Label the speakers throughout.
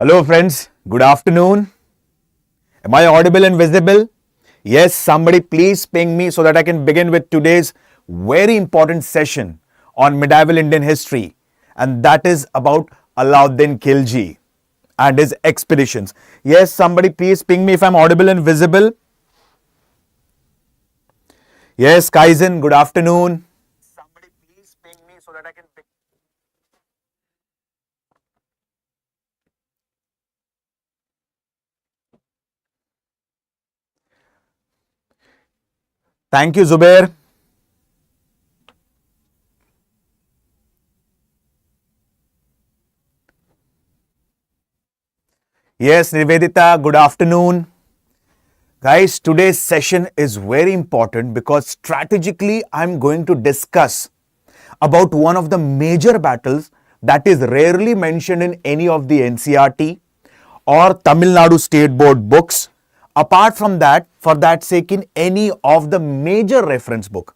Speaker 1: Hello friends, good afternoon. Am I audible and visible? Yes, somebody please ping me so that I can begin with today's very important session on medieval Indian history, and that is about Allauddin Khilji and his expeditions. Yes, somebody please ping me if I'm audible and visible. Yes, Kaizen, good afternoon. Somebody please ping me so that I can begin. Thank you, Zubair. Yes, Nivedita, good afternoon. Guys, today's session is very important because strategically I'm going to discuss about one of the major battles that is rarely mentioned in any of the NCERT or Tamil Nadu State Board books. Apart from that, for that sake, in any of the major reference book.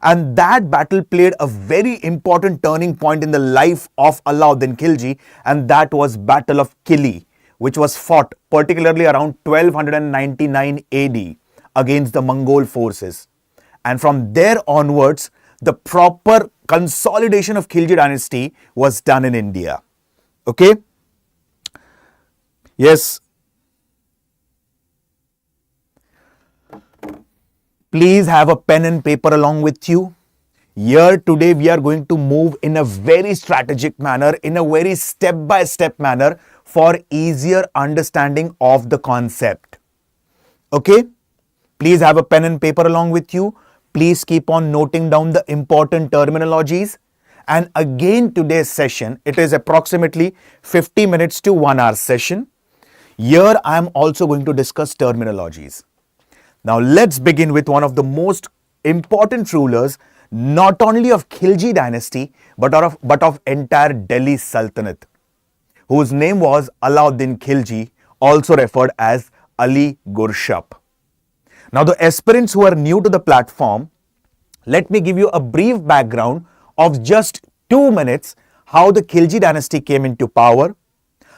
Speaker 1: And that battle played a very important turning point in the life of Allauddin Khilji, and that was Battle of Kili, which was fought particularly around 1299 AD against the Mongol forces. And from there onwards, the proper consolidation of Khilji dynasty was done in India. Okay? Yes. Please have a pen and paper along with you. Here today we are going to move in a very strategic manner, in a very step-by-step manner for easier understanding of the concept. Okay? Please have a pen and paper along with you. Please keep on noting down the important terminologies. And again, today's session, it is approximately 50 minutes to 1 hour session. Here I am also going to discuss terminologies. Now let's begin with one of the most important rulers, not only of Khilji dynasty, but of entire Delhi Sultanate, whose name was Allauddin Khilji, also referred as Ali Gurshap. Now the aspirants who are new to the platform, let me give you a brief background of just 2 minutes how the Khilji dynasty came into power,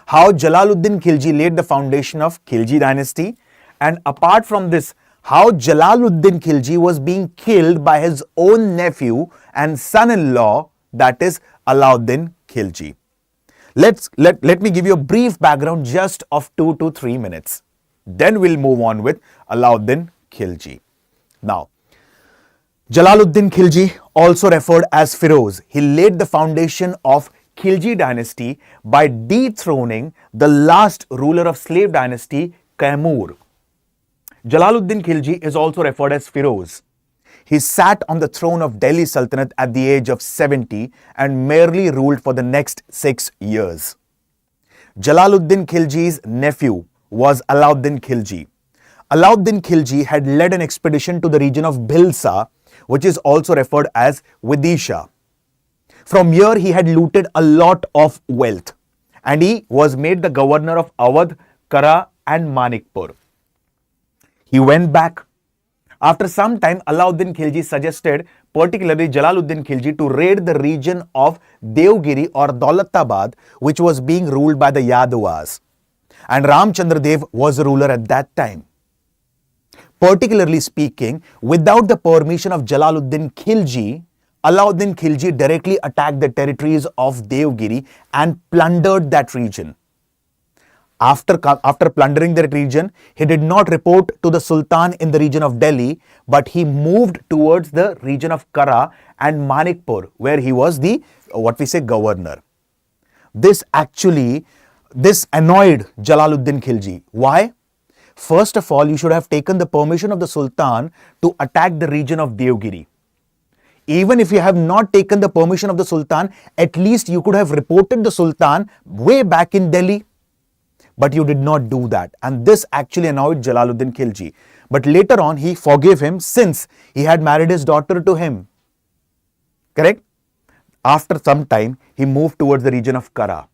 Speaker 1: how Jalaluddin Khilji laid the foundation of Khilji dynasty, and apart from this, how Jalaluddin Khilji was being killed by his own nephew and son-in-law, that is Allauddin Khilji. Let me give you a brief background just of 2 to 3 minutes. Then we'll move on with Allauddin Khilji. Now, Jalaluddin Khilji, also referred as Firoz, he laid the foundation of Khilji dynasty by dethroning the last ruler of slave dynasty, Kaimur. Jalaluddin Khilji is also referred as Firoz. He sat on the throne of Delhi Sultanate at the age of 70 and merely ruled for the next 6 years. Jalaluddin Khilji's nephew was Allauddin Khilji. Allauddin Khilji had led an expedition to the region of Bhilsa, which is also referred as Vidisha. From here, he had looted a lot of wealth, and he was made the governor of Awadh, Kara, and Manikpur. He went back. After some time, Allauddin Khilji suggested, particularly Jalaluddin Khilji, to raid the region of Devgiri or Daulatabad, which was being ruled by the Yadavas. And Ramchandra Dev was the ruler at that time. Particularly speaking, without the permission of Jalaluddin Khilji, Allauddin Khilji directly attacked the territories of Devgiri and plundered that region. After plundering that region, he did not report to the Sultan in the region of Delhi, but he moved towards the region of Kara and Manikpur, where he was the, governor. This annoyed Jalaluddin Khilji. Why? First of all, you should have taken the permission of the Sultan to attack the region of Devgiri. Even if you have not taken the permission of the Sultan, at least you could have reported the Sultan way back in Delhi. But you did not do that, and this actually annoyed Jalaluddin Khilji. But later on, he forgave him since he had married his daughter to him. Correct? After some time, he moved towards the region of Kara.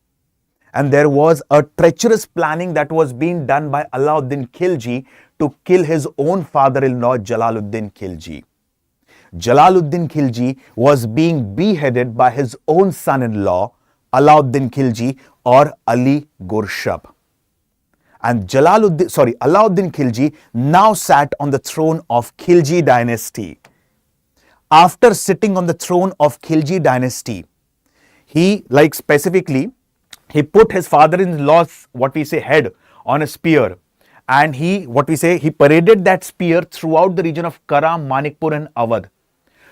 Speaker 1: And there was a treacherous planning that was being done by Allauddin Khilji to kill his own father-in-law, Jalaluddin Khilji. Jalaluddin Khilji was being beheaded by his own son-in-law, Allauddin Khilji or Ali Gurshab. And Allauddin Khilji now sat on the throne of Khilji dynasty. After sitting on the throne of Khilji dynasty, he he put his father-in-law's head on a spear, and he paraded that spear throughout the region of Karam, Manikpur and Awadh,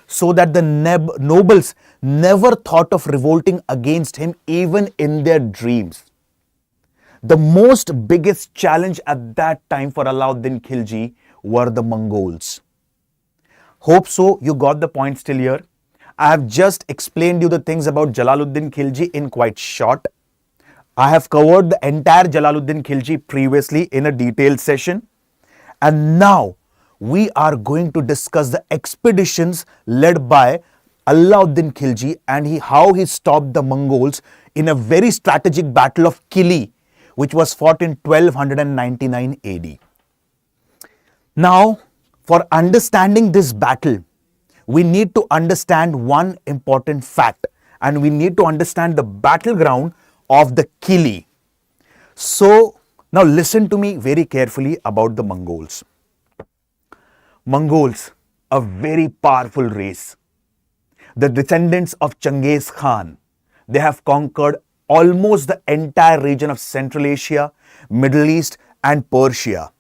Speaker 1: so that the nobles never thought of revolting against him even in their dreams. The most biggest challenge at that time for Allauddin Khilji were the Mongols. Hope so you got the point still here. I have just explained you the things about Jalaluddin Khilji in quite short. I have covered the entire Jalaluddin Khilji previously in a detailed session. And now we are going to discuss the expeditions led by Allauddin Khilji and how he stopped the Mongols in a very strategic battle of Kili, which was fought in 1299 AD. Now, for understanding this battle, we need to understand one important fact, and we need to understand the battleground of the Kili. So, now listen to me very carefully about the Mongols. Mongols, a very powerful race. The descendants of Genghis Khan. They have conquered almost the entire region of Central Asia, Middle East and Persia.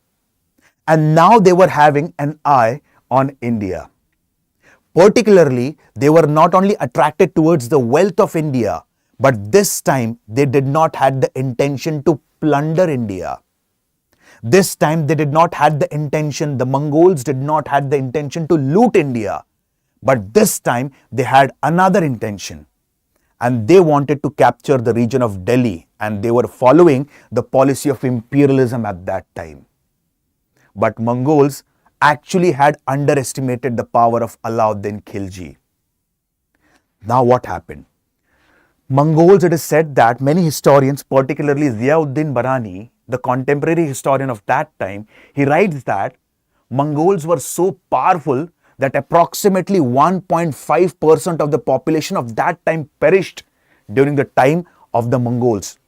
Speaker 1: And now they were having an eye on India. Particularly, they were not only attracted towards the wealth of India, but this time they did not have the intention to plunder India. This time they did not have the intention, the Mongols did not have the intention to loot India. But this time they had another intention. And they wanted to capture the region of Delhi, and they were following the policy of imperialism at that time. But Mongols actually had underestimated the power of Allauddin Khilji. Now what happened? Mongols, it is said that many historians, particularly Ziauddin Barani, the contemporary historian of that time, he writes that Mongols were so powerful that approximately 1.5% of the population of that time perished during the time of the Mongols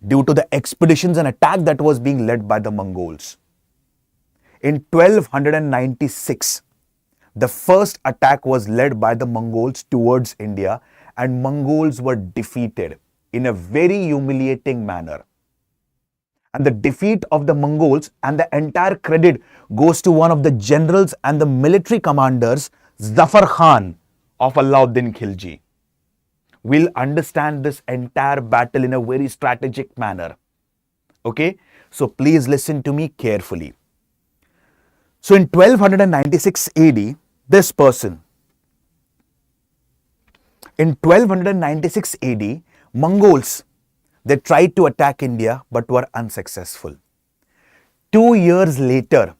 Speaker 1: due to the expeditions and attack that was being led by the Mongols. In 1296, the first attack was led by the Mongols towards India, and Mongols were defeated in a very humiliating manner. And the defeat of the Mongols and the entire credit goes to one of the generals and the military commanders, Zafar Khan of Allauddin Khilji. We'll understand this entire battle in a very strategic manner. Okay, so please listen to me carefully. So in 1296 AD, this person, in 1296 AD, Mongols, they tried to attack India but were unsuccessful. 2 years later,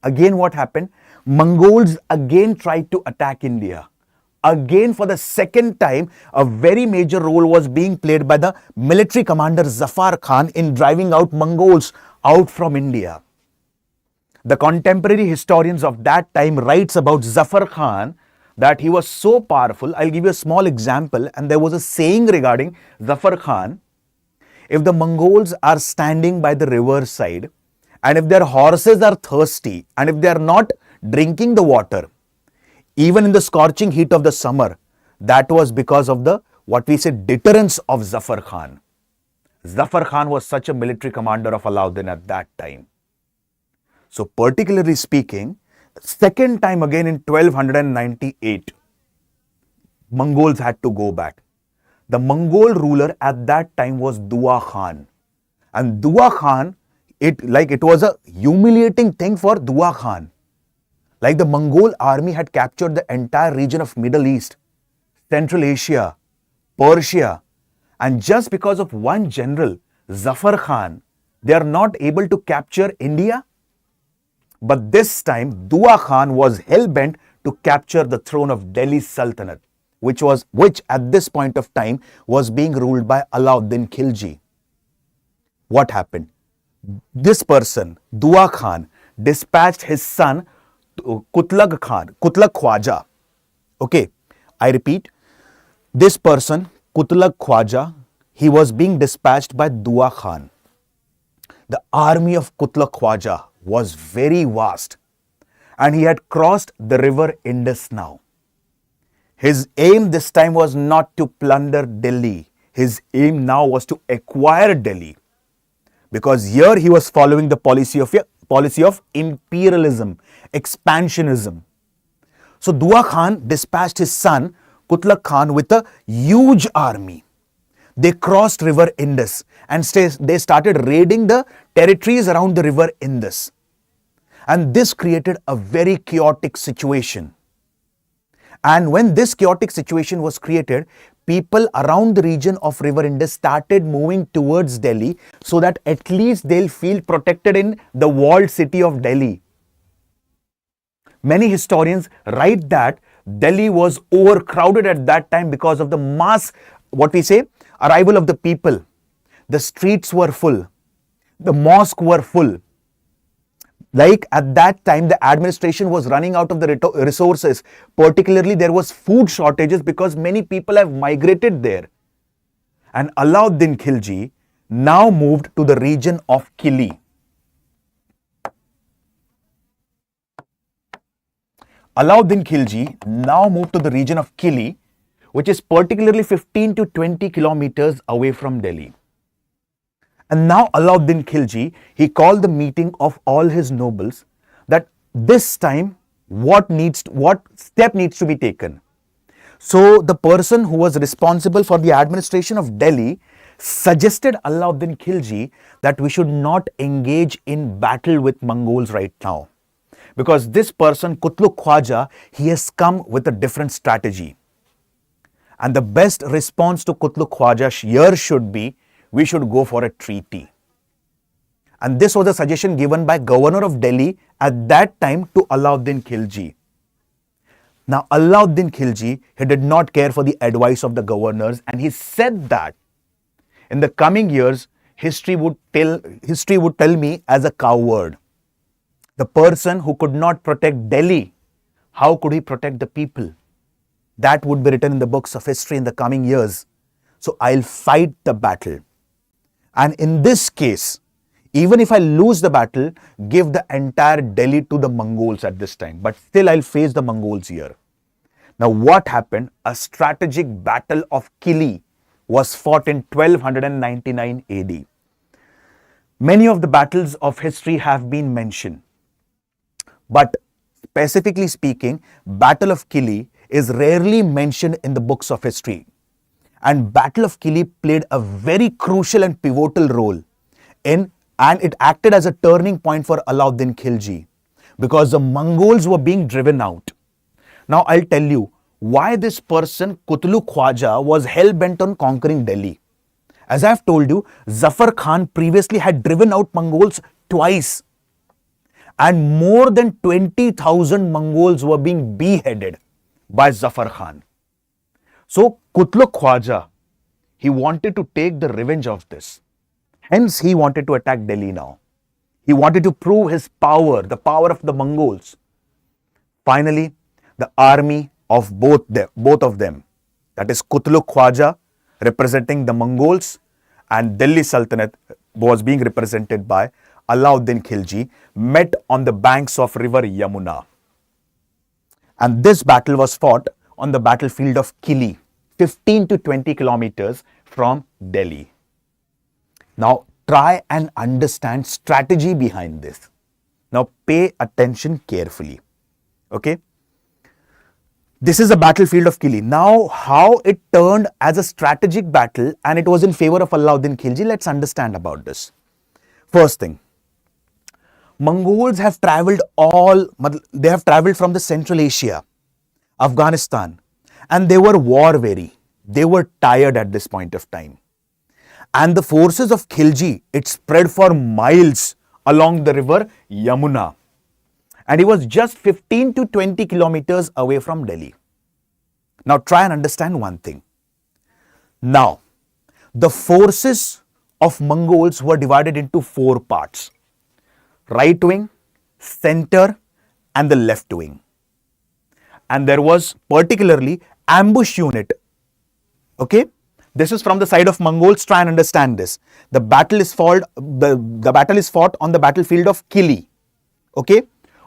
Speaker 1: again what happened? Mongols again tried to attack India. Again, for the second time, a very major role was being played by the military commander Zafar Khan in driving out Mongols out from India. The contemporary historians of that time writes about Zafar Khan that he was so powerful. I'll give you a small example, and there was a saying regarding Zafar Khan. If the Mongols are standing by the river side, and if their horses are thirsty, and if they are not drinking the water, even in the scorching heat of the summer, that was because of the, deterrence of Zafar Khan. Zafar Khan was such a military commander of Allauddin at that time. So particularly speaking, second time again in 1298, Mongols had to go back. The Mongol ruler at that time was Dua Khan. And Dua Khan, it was a humiliating thing for Dua Khan. Like the Mongol army had captured the entire region of Middle East, Central Asia, Persia, and just because of one general, Zafar Khan, they are not able to capture India. But this time, Dua Khan was hell-bent to capture the throne of Delhi Sultanate, which at this point of time was being ruled by Allauddin Khilji. What happened? This person, Dua Khan, dispatched his son Kutlug Khwaja. Okay, I repeat, this person, Kutlug Khwaja, he was being dispatched by Dua Khan. The army of Kutluk Khwaja was very vast and he had crossed the river Indus now. His aim this time was not to plunder Delhi. His aim now was to acquire Delhi, because here he was following the policy of imperialism, expansionism. So Dua Khan dispatched his son Kutluk Khan with a huge army. They crossed river Indus and they started raiding the territories around the river Indus. And this created a very chaotic situation. And when this chaotic situation was created, people around the region of river Indus started moving towards Delhi so that at least they'll feel protected in the walled city of Delhi. Many historians write that Delhi was overcrowded at that time because of the mass, arrival of the people. The streets were full. The mosques were full. Like at that time, the administration was running out of the resources. Particularly, there was food shortages because many people have migrated there. And Allauddin Khilji now moved to the region of Kili. Allauddin Khilji now moved to the region of Kili, which is particularly 15 to 20 kilometers away from Delhi. And now Allauddin Khilji, he called the meeting of all his nobles that this time what step needs to be taken. So the person who was responsible for the administration of Delhi suggested Allauddin Khilji that we should not engage in battle with Mongols right now. Because this person, Kutluk Khwaja, he has come with a different strategy. And the best response to Kutluk Khwaja here should be, we should go for a treaty. And this was a suggestion given by Governor of Delhi at that time to Allauddin Khilji. Now Allauddin Khilji, he did not care for the advice of the governors, and he said that in the coming years, history would tell me as a coward. The person who could not protect Delhi, how could he protect the people? That would be written in the books of history in the coming years. So I'll fight the battle. And in this case, even if I lose the battle, give the entire Delhi to the Mongols at this time. But still I'll face the Mongols here. Now what happened? A strategic battle of Kili was fought in 1299 AD. Many of the battles of history have been mentioned. But specifically speaking, Battle of Kili is rarely mentioned in the books of history. And Battle of Kili played a very crucial and pivotal role and it acted as a turning point for Allauddin Khilji because the Mongols were being driven out. Now I'll tell you why this person Kutluk Khwaja was hell-bent on conquering Delhi. As I've told you, Zafar Khan previously had driven out Mongols twice. And more than 20,000 Mongols were being beheaded by Zafar Khan. So Kutluk Khwaja, he wanted to take the revenge of this. Hence, he wanted to attack Delhi now. He wanted to prove his power, the power of the Mongols. Finally, the army of both of them, that is Kutluk Khwaja representing the Mongols and Delhi Sultanate was being represented by Allauddin Khilji, met on the banks of river Yamuna. And this battle was fought on the battlefield of Kili, 15 to 20 kilometers from Delhi. Now try and understand strategy behind this. Now pay attention carefully. Okay. This is the battlefield of Kili. Now how it turned as a strategic battle and it was in favor of Allauddin Khilji, let's understand about this. First thing, Mongols have traveled from the Central Asia, Afghanistan, and they were war weary. They were tired at this point of time. And the forces of Khilji, it spread for miles along the river Yamuna. And he was just 15 to 20 kilometers away from Delhi. Now try and understand one thing. Now, the forces of Mongols were divided into 4 parts. Right wing, center, and the left wing. And there was particularly ambush unit. Okay? This is from the side of Mongols. Try and understand this. The battle is fought. The battle is fought on the battlefield of Khilji. Okay.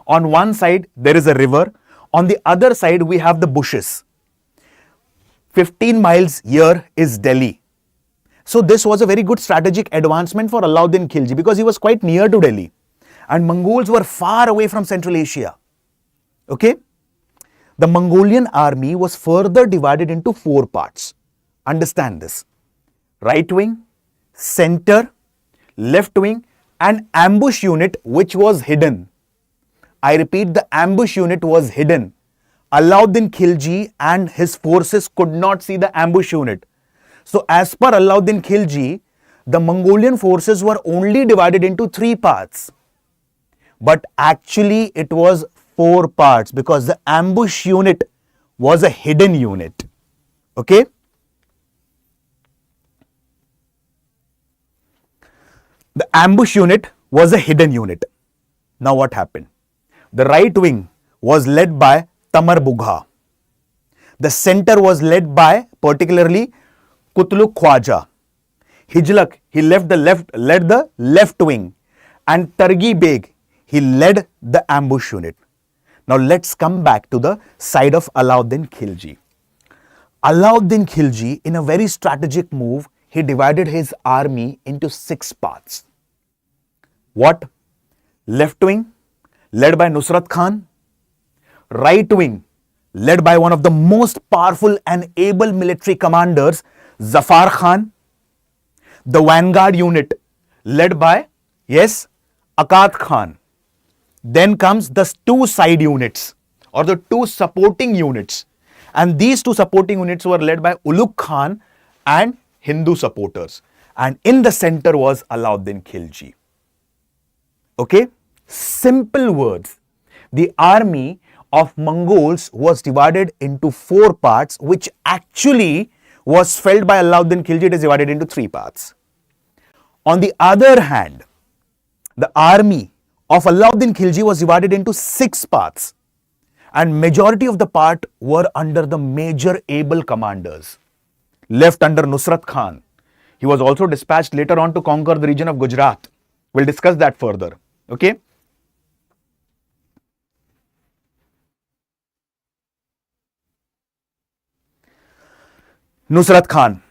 Speaker 1: On one side there is a river. On the other side we have the bushes. 15 miles here is Delhi. So this was a very good strategic advancement for Allauddin Khilji because he was quite near to Delhi. And Mongols were far away from Central Asia. Okay. The Mongolian army was further divided into 4 parts. Understand this. Right wing, center, left wing and ambush unit which was hidden. I repeat, the ambush unit was hidden. Allauddin Khilji and his forces could not see the ambush unit. So as per Allauddin Khilji, the Mongolian forces were only divided into 3 parts. But actually it was 4 parts because the ambush unit was a hidden unit. Okay. The ambush unit was a hidden unit. Now what happened? The right wing was led by Tamar Bugha. The center was led by particularly Kutluk Khwaja. Hijlak, he led the left wing, and Targi Beg, he led the ambush unit. Now let's come back to the side of Allauddin Khilji. Allauddin Khilji, in a very strategic move, he divided his army into 6 parts. What? Left wing, led by Nusrat Khan. Right wing, led by one of the most powerful and able military commanders, Zafar Khan. The vanguard unit, led by, yes, Akkad Khan. Then comes the 2 side units or the 2 supporting units. And these 2 supporting units were led by Ulugh Khan and Hindu supporters. And in the center was Allauddin Khilji. Okay, simple words. The army of Mongols was divided into 4 parts, which actually was felt by Allauddin Khilji. It is divided into 3 parts. On the other hand, the army of Allauddin Khilji was divided into 6 parts, and majority of the part were under the major able commanders. Left under Nusrat Khan. He was also dispatched later on to conquer the region of Gujarat. We'll discuss that further. Okay. Nusrat Khan,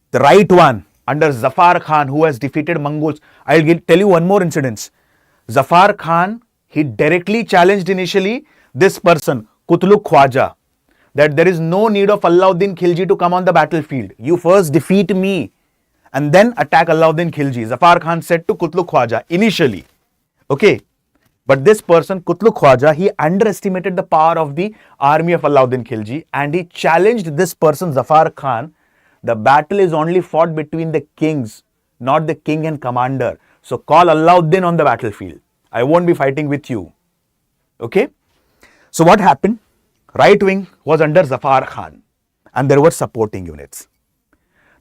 Speaker 1: the right one under Zafar Khan, who has defeated Mongols. I'll tell you one more incident. Zafar Khan, he directly challenged initially this person, Kutluk Khwaja, that there is no need of Allauddin Khilji to come on the battlefield. You first defeat me and then attack Allauddin Khilji. Zafar Khan said to Kutluk Khwaja initially. Okay. But this person, Kutluk Khwaja, he underestimated the power of the army of Allauddin Khilji and he challenged this person, Zafar Khan. The battle is only fought between the kings, not the king and commander. So call Allauddin on the battlefield. I won't be fighting with you. Okay. So what happened? Right wing was under Zafar Khan and there were supporting units.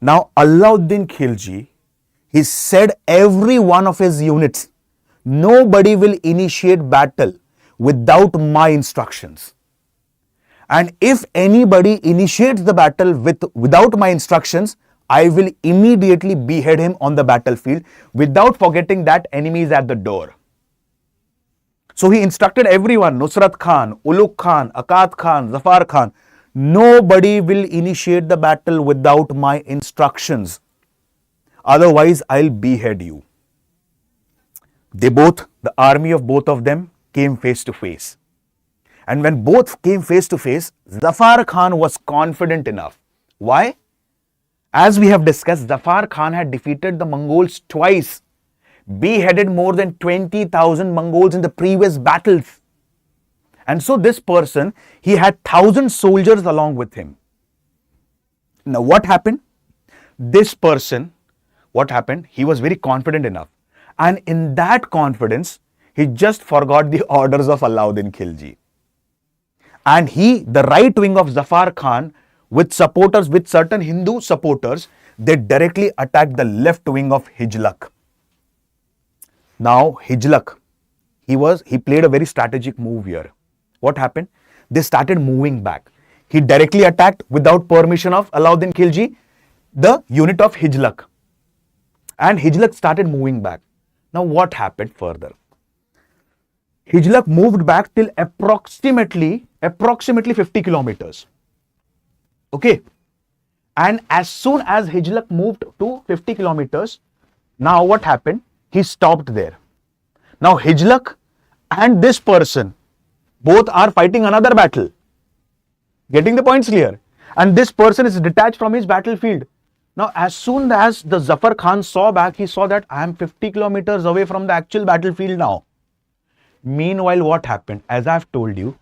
Speaker 1: Now Allauddin Khilji, he said every one of his units, nobody will initiate battle without my instructions. And if anybody initiates the battle without my instructions, I will immediately behead him on the battlefield without forgetting that enemy is at the door. So he instructed everyone, Nusrat Khan, Ulugh Khan, Akkad Khan, Zafar Khan, nobody will initiate the battle without my instructions. Otherwise, I'll behead you. The army of both of them came face to face. And when both came face to face, Zafar Khan was confident enough. Why? As we have discussed, Zafar Khan had defeated the Mongols twice, beheaded more than 20,000 Mongols in the previous battles. And so this person, he had 1,000 soldiers along with him. Now what happened? This person, what happened? He was very confident enough. And in that confidence, he just forgot the orders of Allauddin Khilji. And the right wing of Zafar Khan, with supporters, with certain Hindu supporters, they directly attacked the left wing of Hijlak. Now Hijlak, he played a very strategic move here. What happened? They started moving back. He directly attacked without permission of Allauddin Khilji. the unit of Hijlak. And Hijlak started moving back. Now what happened further? Hijlak moved back till approximately 50 kilometers. Okay. And as soon as Hijlak moved to 50 kilometers, now what happened? He stopped there. Now Hijlak and this person both are fighting another battle. Getting the points clear? And this person is detached from his battlefield. Now, as soon as the Zafar Khan saw back, he saw that I am 50 kilometers away from the actual battlefield now. Meanwhile, what happened? As I've told you,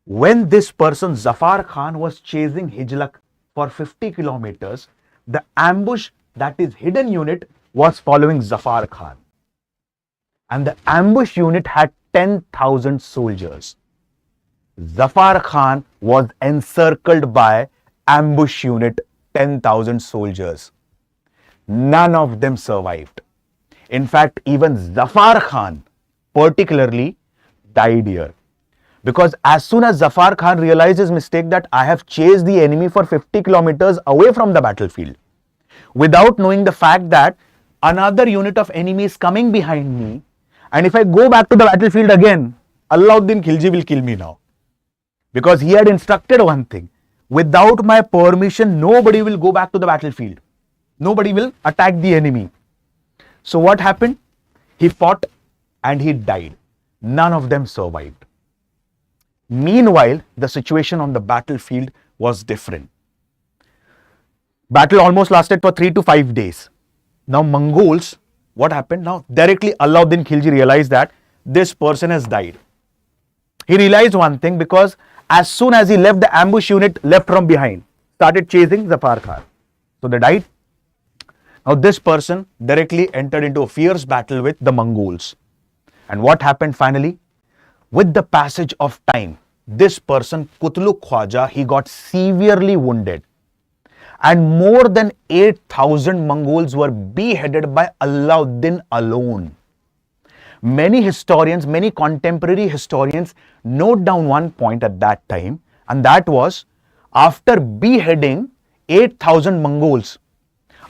Speaker 1: when this person, Zafar Khan, was chasing Hijlak for 50 kilometers, the ambush, that is hidden unit, was following Zafar Khan. And the ambush unit had 10,000 soldiers. Zafar Khan was encircled by ambush unit 10,000 soldiers. None of them survived. In fact, even Zafar Khan particularly died here. Because as soon as Zafar Khan realized his mistake that I have chased the enemy for 50 kilometers away from the battlefield, without knowing the fact that another unit of enemy is coming behind me, and if I go back to the battlefield again, Allauddin Khilji will kill me now. Because he had instructed one thing, without my permission, nobody will go back to the battlefield. Nobody will attack the enemy. So what happened? He fought and he died. None of them survived. Meanwhile, the situation on the battlefield was different. Battle almost lasted for 3 to 5 days. Now Mongols, what happened? Now directly Allauddin Khilji realized that this person has died. He realized one thing, because as soon as he left, the ambush unit left from behind, started chasing Zafar Khan. So they died. Now this person directly entered into a fierce battle with the Mongols. And what happened finally? With the passage of time, this person, Kutluk Khwaja, he got severely wounded. And more than 8,000 Mongols were beheaded by Allauddin alone. Many historians, many contemporary historians note down one point at that time, and that was, after beheading 8,000 Mongols,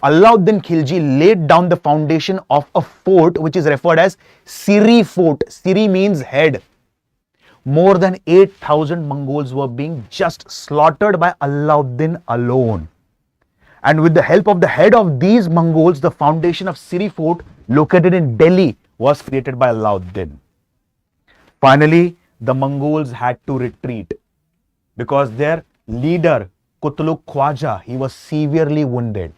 Speaker 1: Allauddin Khilji laid down the foundation of a fort which is referred as Siri Fort. Siri means head. More than 8,000 Mongols were being just slaughtered by Allauddin alone. And with the help of the head of these Mongols, the foundation of Siri Fort, located in Delhi, was created by Allauddin. Finally, the Mongols had to retreat because their leader, Kutluk Khwaja, he was severely wounded.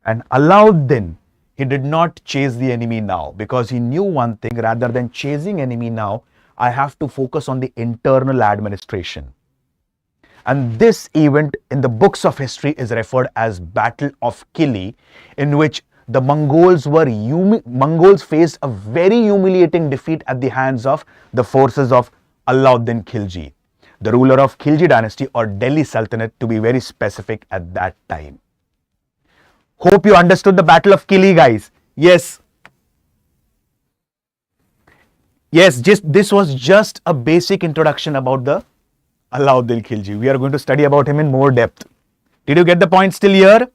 Speaker 1: And Allauddin, he did not chase the enemy now, because he knew one thing: rather than chasing enemy now, I have to focus on the internal administration. And this event in the books of history is referred as Battle of Khilji, in which the Mongols faced a very humiliating defeat at the hands of the forces of Allauddin Khilji, the ruler of Khilji Dynasty, or Delhi Sultanate to be very specific at that time. Hope you understood the Battle of Khilji, guys. Yes. Yes, this was just a basic introduction about the Allauddin Khilji. We are going to study about him in more depth. Did you get the point still here?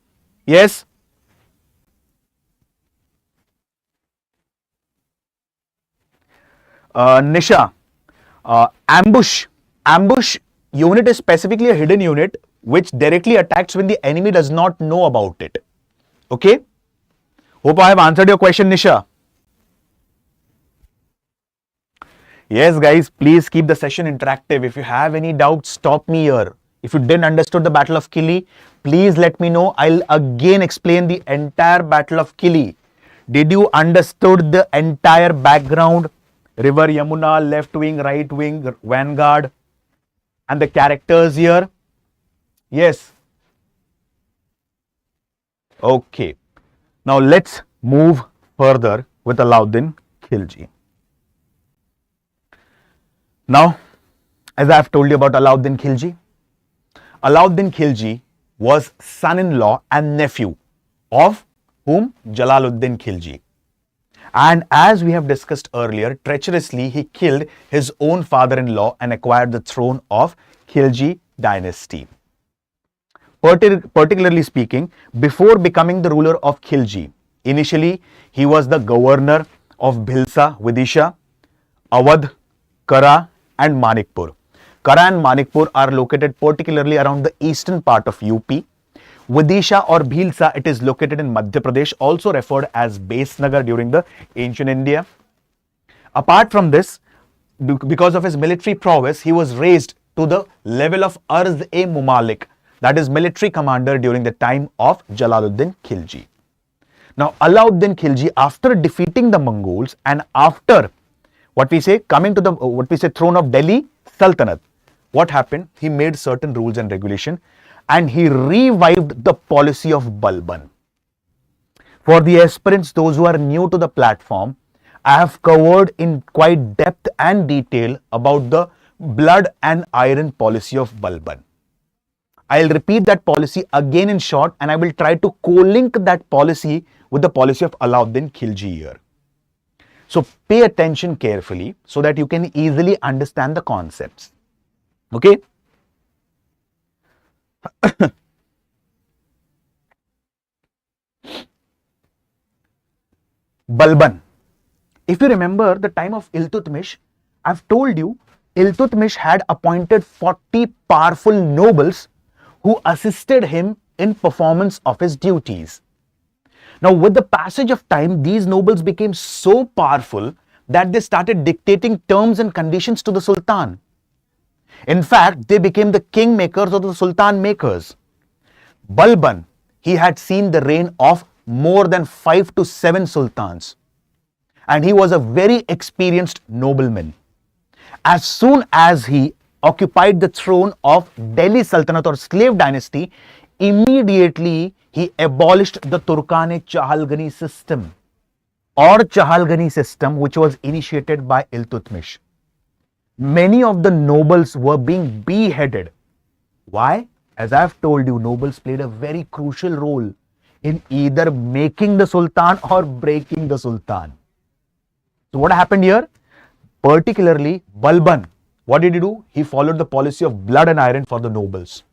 Speaker 1: Yes. Nisha, ambush unit is specifically a hidden unit which directly attacks when the enemy does not know about it. Okay? Hope I have answered your question, Nisha. Yes, guys, please keep the session interactive. If you have any doubts, stop me here. If you didn't understand the Battle of Khilji, please let me know. I'll again explain the entire Battle of Khilji. Did you understood the entire background? River Yamuna, left wing, right wing, vanguard, and the characters here? Yes. Okay. Now let's move further with Allauddin Khilji. Now, as I have told you about Allauddin Khilji was son-in-law and nephew of whom? Jalaluddin Khilji. And as we have discussed earlier, treacherously he killed his own father-in-law and acquired the throne of Khilji dynasty. particularly speaking, before becoming the ruler of Khilji. Initially, he was the governor of Bhilsa, Vidisha, Awadh, Kara and Manikpur. Kara and Manikpur are located particularly around the eastern part of UP. Vidisha or Bhilsa, it is located in Madhya Pradesh, also referred as Besnagar during the ancient India. Apart from this, because of his military prowess, he was raised to the level of Arz-e-Mumalik, that is military commander during the time of Jalaluddin Khilji. Now, Allauddin Khilji, after defeating the Mongols and after coming to the throne of Delhi Sultanate, what happened? He made certain rules and regulation and he revived the policy of Balban. For the aspirants, those who are new to the platform, I have covered in quite depth and detail about the blood and iron policy of Balban. I'll repeat that policy again in short and I will try to co-link that policy with the policy of Allauddin Khilji here. So pay attention carefully so that you can easily understand the concepts. Okay? Balban. If you remember the time of Iltutmish, I've told you Iltutmish had appointed 40 powerful nobles who assisted him in performance of his duties. Now, with the passage of time, these nobles became so powerful that they started dictating terms and conditions to the Sultan. In fact, they became the king makers or the Sultan makers. Balban, he had seen the reign of more than 5 to 7 sultans. And he was a very experienced nobleman. As soon as he occupied the throne of Delhi Sultanate or slave dynasty, immediately he abolished the Turkane-Chahalgani system or Chahalgani system, which was initiated by Iltutmish. Many of the nobles were being beheaded. Why? As I have told you, nobles played a very crucial role in either making the Sultan or breaking the Sultan. So what happened here? Particularly Balban, what did he do? He followed the policy of blood and iron for the nobles.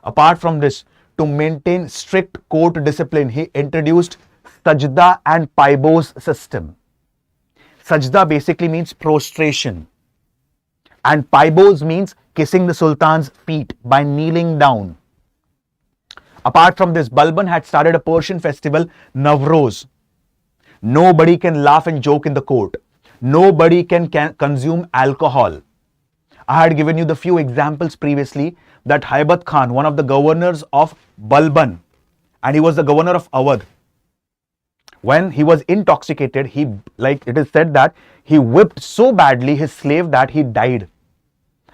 Speaker 1: Apart from this, to maintain strict court discipline, he introduced Sajda and Paibos system. Sajda basically means prostration and Paibos means kissing the Sultan's feet by kneeling down. Apart from this, Balban had started a Persian festival, Navroz. Nobody can laugh and joke in the court. Nobody can consume alcohol. I had given you the few examples previously that Haibat Khan, one of the governors of Balban, and he was the governor of Awadh. When he was intoxicated, it is said that he whipped so badly his slave that he died.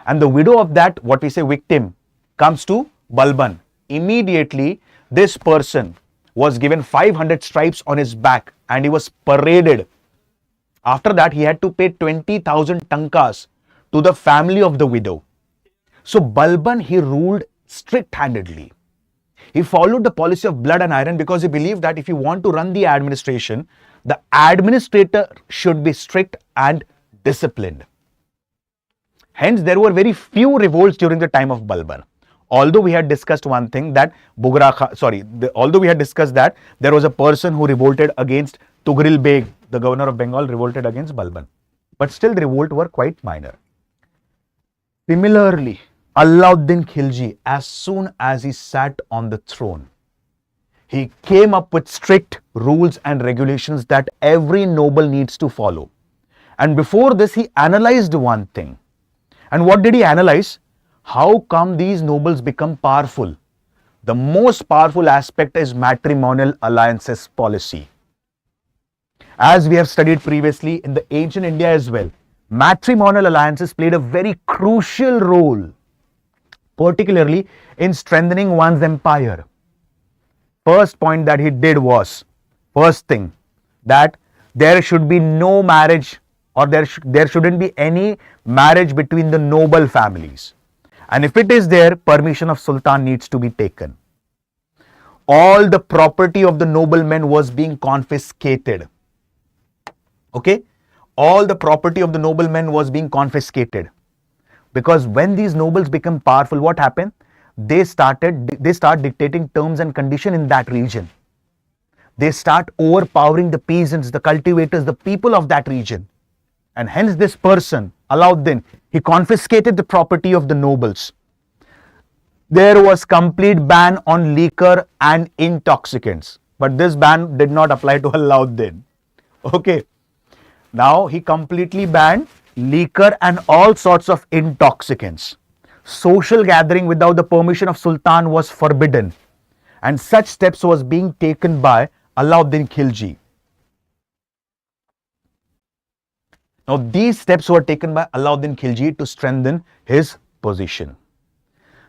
Speaker 1: And the widow of that, victim, comes to Balban. Immediately, this person was given 500 stripes on his back and he was paraded. After that, he had to pay 20,000 tankas to the family of the widow. So Balban, he ruled strict-handedly. He followed the policy of blood and iron because he believed that if you want to run the administration, the administrator should be strict and disciplined. Hence, there were very few revolts during the time of Balban. Although we had discussed one thing that although we had discussed that there was a person who revolted against Tughril Beg, the governor of Bengal, revolted against Balban. But still the revolt were quite minor. Similarly, Allauddin Khilji, as soon as he sat on the throne, he came up with strict rules and regulations that every noble needs to follow. And before this, he analyzed one thing. And what did he analyze? How come these nobles become powerful? The most powerful aspect is matrimonial alliances policy. As we have studied previously in the ancient India as well, matrimonial alliances played a very crucial role, particularly in strengthening one's empire. First point that he did was, first thing, that there should be no marriage or there shouldn't be any marriage between the noble families. And if it is there, permission of Sultan needs to be taken. All the property of the noblemen was being confiscated. Okay? All the property of the noblemen was being confiscated. Because when these nobles become powerful, what happened? they start dictating terms and condition in that region. They start overpowering the peasants, the cultivators, the people of that region. And hence this person, Allauddin, he confiscated the property of the nobles. There was complete ban on liquor and intoxicants. But this ban did not apply to Allauddin. Okay. Now he completely banned liquor and all sorts of intoxicants. Social gathering without the permission of Sultan was forbidden. And such steps was being taken by Allauddin Khilji. Now these steps were taken by Allauddin Khilji to strengthen his position.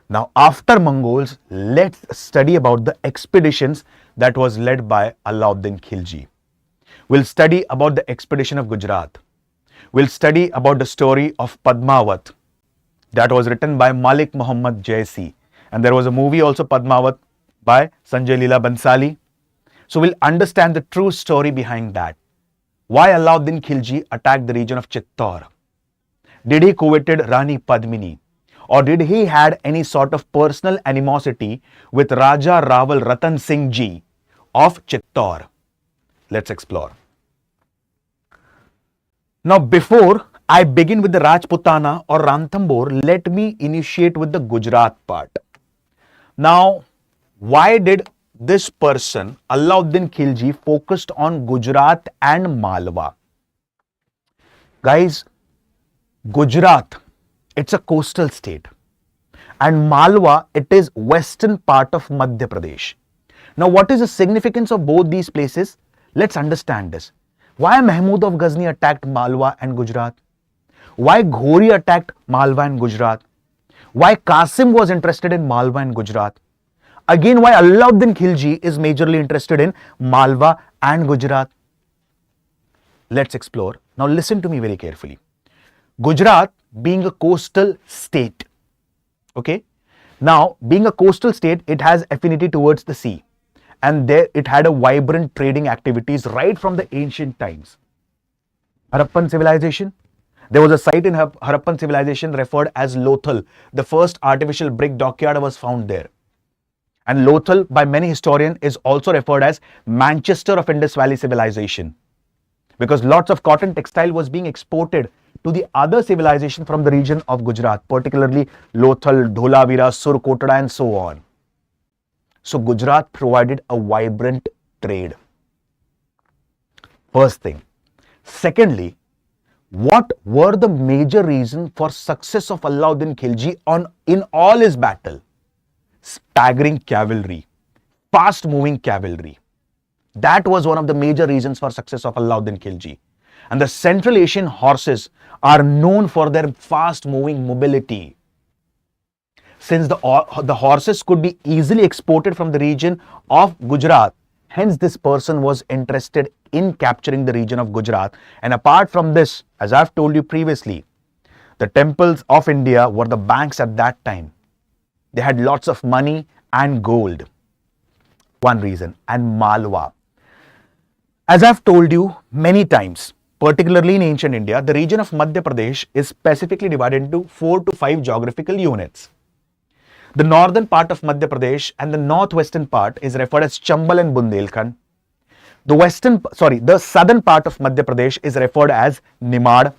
Speaker 1: Now after Mongols, let's study about the expeditions that was led by Allauddin Khilji. We'll study about the expedition of Gujarat. We'll study about the story of Padmavat that was written by Malik Muhammad Jaisi. And there was a movie also, Padmavat, by Sanjay Leela Bansali. So we'll understand the true story behind that. Why Allauddin Khilji attacked the region of Chittor? Did he coveted Rani Padmini? Or did he had any sort of personal animosity with Raja Rawal Ratan Singh Ji of Chittor? Let's explore. Now before I begin with the Rajputana or Ranthambore, let me initiate with the Gujarat part. Now, why did this person, Allauddin Khilji, focused on Gujarat and Malwa? Guys, Gujarat, it's a coastal state. And Malwa, it is western part of Madhya Pradesh. Now, what is the significance of both these places? Let's understand this. Why Mahmud of Ghazni attacked Malwa and Gujarat? Why Ghori attacked Malwa and Gujarat? Why Qasim was interested in Malwa and Gujarat? Again, why Allauddin Khilji is majorly interested in Malwa and Gujarat? Let's explore. Now listen to me very carefully. Gujarat being a coastal state. Okay. Now, being a coastal state, it has affinity towards the sea. And there it had a vibrant trading activities right from the ancient times. Harappan civilization. There was a site in Harappan civilization referred as Lothal. The first artificial brick dockyard was found there. And Lothal, by many historians, is also referred as Manchester of Indus Valley civilization. Because lots of cotton textile was being exported to the other civilization from the region of Gujarat, particularly Lothal, Dholavira, Surkotada and so on. So Gujarat provided a vibrant trade. First thing. Secondly, what were the major reasons for success of Allauddin Khilji in all his battle? Staggering cavalry, fast moving cavalry. That was one of the major reasons for success of Allauddin Khilji. And the Central Asian horses are known for their fast moving mobility. Since the horses could be easily exported from the region of Gujarat, hence this person was interested in capturing the region of Gujarat. And apart from this, as I've told you previously, the temples of India were the banks at that time. They had lots of money and gold. One reason. And Malwa. As I've told you many times, particularly in ancient India, the region of Madhya Pradesh is specifically divided into 4 to 5 geographical units. The northern part of Madhya Pradesh and the northwestern part is referred as Chambal and Bundelkhand. The southern part of Madhya Pradesh is referred as Nimad.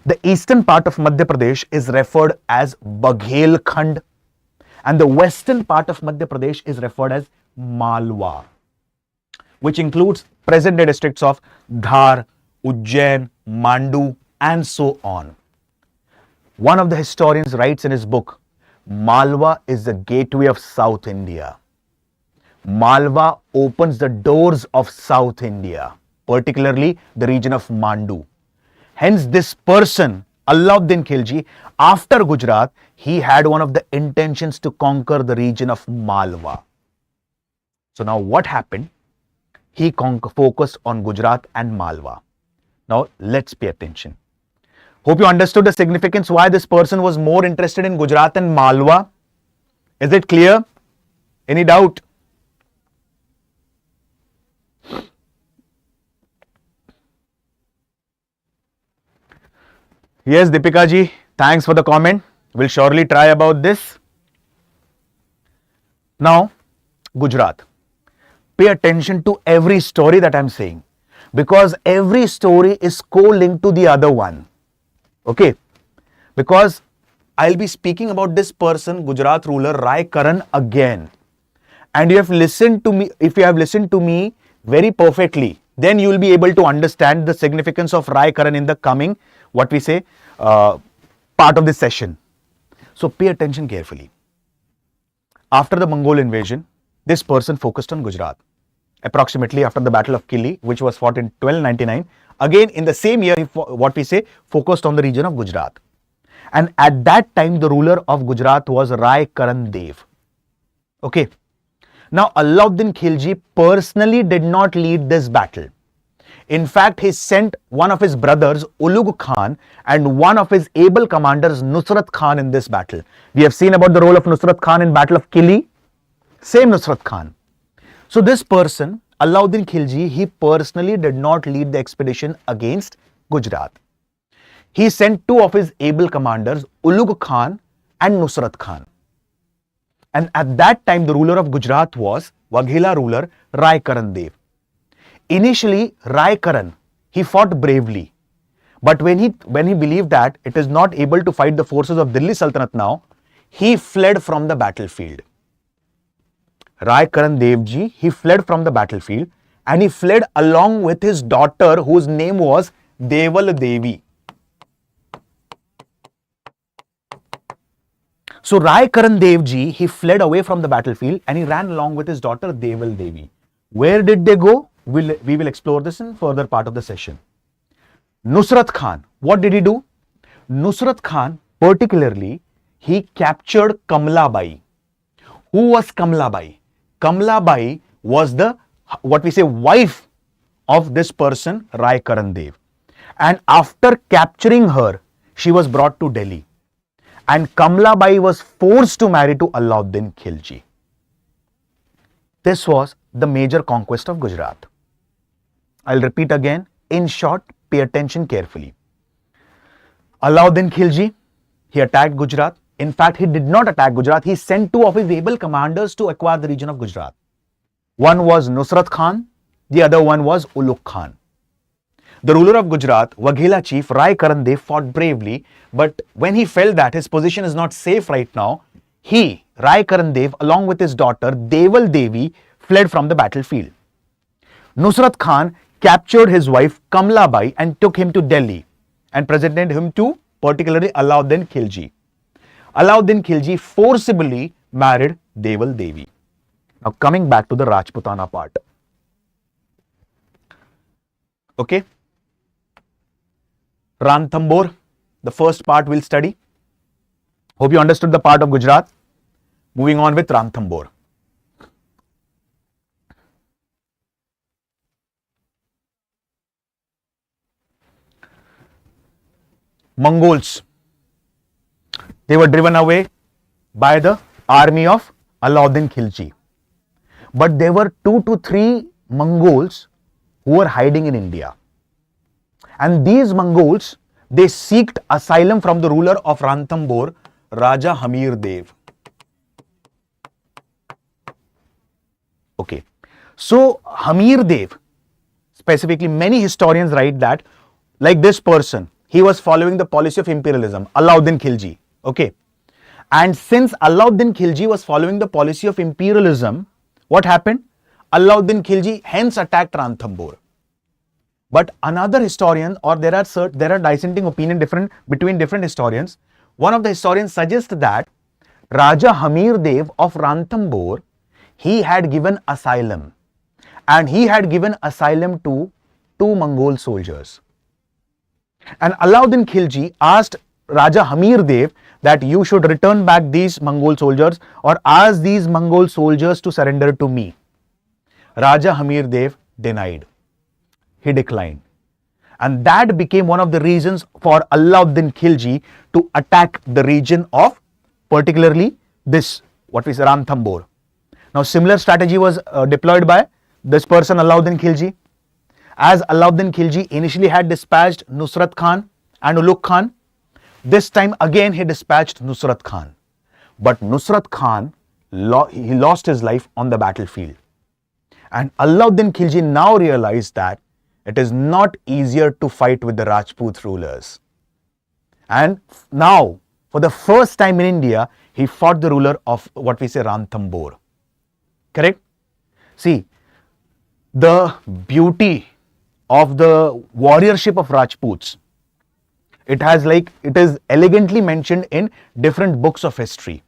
Speaker 1: The eastern part of Madhya Pradesh is referred as Baghelkhand. And the western part of Madhya Pradesh is referred as Malwa, which includes present-day districts of Dhar, Ujjain, Mandu, and so on. One of the historians writes in his book, Malwa is the gateway of South India. Malwa opens the doors of South India, particularly the region of Mandu. Hence, this person, Allauddin Khilji, after Gujarat, he had one of the intentions to conquer the region of Malwa. So now what happened? He focused on Gujarat and Malwa. Now let's pay attention. Hope you understood the significance why this person was more interested in Gujarat and Malwa. Is it clear? Any doubt? Yes, Deepika ji, thanks for the comment. We'll surely try about this. Now, Gujarat. Pay attention to every story that I'm saying, because every story is co-linked to the other one. Okay? Because I'll be speaking about this person, Gujarat ruler Rai Karan, again. And you have listened to me, if you have listened to me very perfectly, then you will be able to understand the significance of Rai Karan in the coming, what we say, part of this session. So pay attention carefully. After the Mongol invasion, this person focused on Gujarat. Approximately after the Battle of Khilji, which was fought in 1299, again in the same year, what we say, focused on the region of Gujarat. And at that time, the ruler of Gujarat was Rai Karan Dev. Okay. Now, Allauddin Khilji personally did not lead this battle. In fact, he sent one of his brothers, Ulugh Khan, and one of his able commanders, Nusrat Khan, in this battle. We have seen about the role of Nusrat Khan in Battle of Khilji. Same Nusrat Khan. So this person, Allauddin Khilji, he personally did not lead the expedition against Gujarat. He sent two of his able commanders, Ulugh Khan and Nusrat Khan. And at that time, the ruler of Gujarat was Waghela ruler Rai Karan Dev. Initially, Rai Karan, he fought bravely. But when he believed that it is not able to fight the forces of Delhi Sultanate now, he fled from the battlefield. Rai Karan Dev Ji, he fled from the battlefield, and he fled along with his daughter, whose name was Deval Devi. So Rai Karan Dev Ji, he fled away from the battlefield and he ran along with his daughter Deval Devi. Where did they go? We will explore this in further part of the session. Nusrat Khan, what did he do? Nusrat Khan, particularly, he captured Kamla Bai. Who was Kamla Bai? Kamla Bai was the, what we say, wife of this person, Rai Karan Dev. And after capturing her, she was brought to Delhi. And Kamla Bai was forced to marry to Allauddin Khilji. This was the major conquest of Gujarat. I'll repeat again. In short, pay attention carefully. Allauddin Khilji, he attacked Gujarat. In fact, he did not attack Gujarat. He sent two of his able commanders to acquire the region of Gujarat. One was Nusrat Khan, the other one was Ulugh Khan. The ruler of Gujarat, Waghela chief Rai Karan Dev, fought bravely, but when he felt that his position is not safe right now, he, Rai Karan Dev, along with his daughter Deval Devi, fled from the battlefield. Nusrat Khan captured his wife Kamla Bai and took him to Delhi and presented him to particularly Allauddin Khilji. Allauddin Khilji forcibly married Deval Devi. Now coming back to the Rajputana part. Okay. Ranthambore, the first part we'll study. Hope you understood the part of Gujarat. Moving on with Ranthambore. Mongols, they were driven away by the army of Allauddin Khilji. But there were 2 to 3 Mongols who were hiding in India. And these Mongols, they sought asylum from the ruler of Ranthambore, Raja Hamir Dev. Okay. So Hamir Dev, specifically many historians write that, like this person, he was following the policy of imperialism, Allauddin Khilji. Okay. And since Allauddin Khilji was following the policy of imperialism, what happened? Allauddin Khilji hence attacked Ranthambore. But another historian, or there are dissenting opinion between different historians. One of the historians suggests that Raja Hamir Dev of Ranthambore, he had given asylum, and he had given asylum to 2 Mongol soldiers. And Allauddin Khilji asked Raja Hamir Dev that you should return back these Mongol soldiers or ask these Mongol soldiers to surrender to me. Raja Hamir Dev denied. He declined. And that became one of the reasons for Allauddin Khilji to attack the region of particularly this, what we say, Ranthambore. Now similar strategy was deployed by this person Allauddin Khilji. As Allauddin Khilji initially had dispatched Nusrat Khan and Ulugh Khan, this time again he dispatched Nusrat Khan. But Nusrat Khan, he lost his life on the battlefield. And Allauddin Khilji now realized that it is not easier to fight with the Rajput rulers. And now, for the first time in India, he fought the ruler of what we say Ranthambore. Correct? See, the beauty of the warriorship of Rajputs, it is elegantly mentioned in different books of history.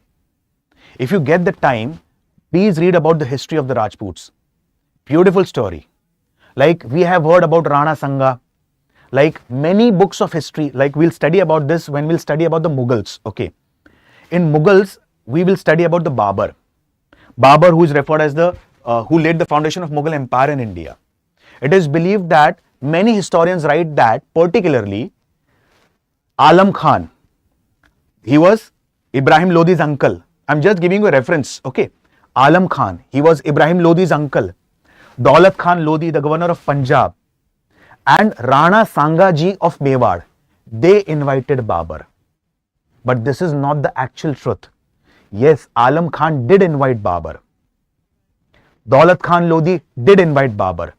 Speaker 1: If you get the time, please read about the history of the Rajputs. Beautiful story. Like we have heard about Rana Sanga, like many books of history, like we'll study about this when we'll study about the Mughals. Okay. In Mughals, we will study about the Babur. Babur, who is referred as who laid the foundation of Mughal Empire in India. It is believed that many historians write that particularly Alam Khan, he was Ibrahim Lodi's uncle. I'm just giving you a reference. Okay. Alam Khan, he was Ibrahim Lodi's uncle. Daulat Khan Lodi, the governor of Punjab, and Rana Sangaji of Mewar, they invited Babur. But this is not the actual truth. Yes, Alam Khan did invite Babur. Daulat Khan Lodi did invite Babur.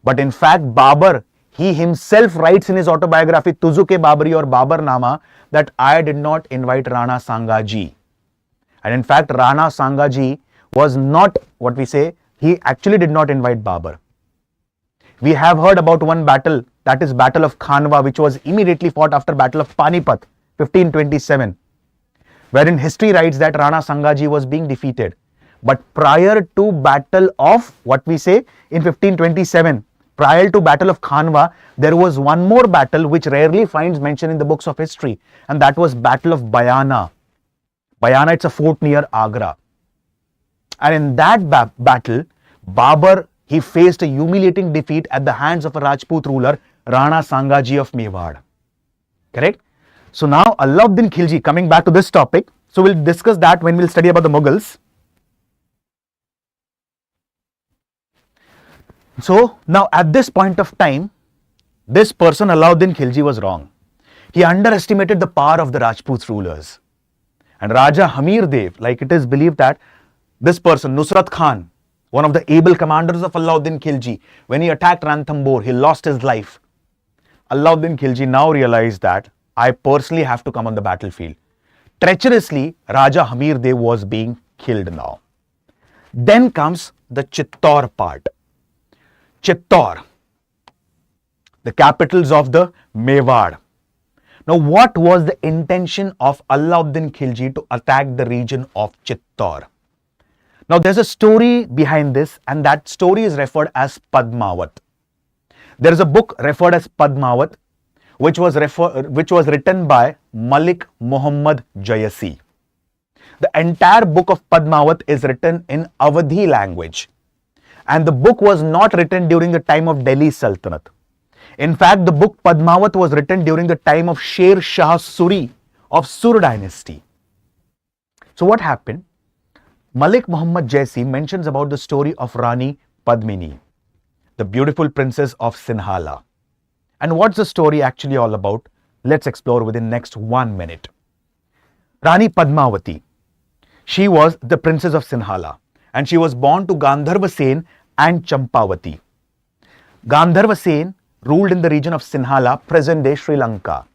Speaker 1: But in fact, Babur, he himself writes in his autobiography, Tuzuke Babri or Babur Nama, that I did not invite Rana Sangaji. And in fact, Rana Sangaji was not what we say, he actually did not invite Babur. We have heard about one battle, that is Battle of Khanwa, which was immediately fought after Battle of Panipat, 1527, wherein history writes that Rana Sangaji was being defeated. But prior to Battle of what we say in 1527, prior to Battle of Khanwa, there was one more battle which rarely finds mention in the books of history, and that was Battle of Bayana. Bayana, it's a fort near Agra. And in that battle, Babur, he faced a humiliating defeat at the hands of a Rajput ruler, Rana Sangaji of Mewar. Correct? So now Allauddin Khilji, coming back to this topic, so we'll discuss that when we'll study about the Mughals. So now at this point of time, this person Allauddin Khilji was wrong. He underestimated the power of the Rajput rulers. And Raja Hamir Dev, like it is believed that this person, Nusrat Khan, one of the able commanders of Allauddin Khilji, when he attacked Ranthambore, he lost his life. Allauddin Khilji now realized that I personally have to come on the battlefield. Treacherously, Raja Hamir Dev was being killed now. Then comes the Chittor part. Chittor, the capitals of the Mewar. Now, what was the intention of Allauddin Khilji to attack the region of Chittor? Now, there's a story behind this, and that story is referred as Padmavat. There is a book referred as Padmavat, which was written by Malik Muhammad Jayasi. The entire book of Padmavat is written in Awadhi language, and the book was not written during the time of Delhi Sultanate. In fact, the book Padmavat was written during the time of Sher Shah Suri of Sur Dynasty. So what happened? Malik Muhammad Jayasi mentions about the story of Rani Padmini, the beautiful princess of Sinhala. And what's the story actually all about? Let's explore within next 1 minute. Rani Padmavati, she was the princess of Sinhala, and she was born to Gandharva Sen and Champavati. Gandharva Sen ruled in the region of Sinhala, present-day Sri Lanka,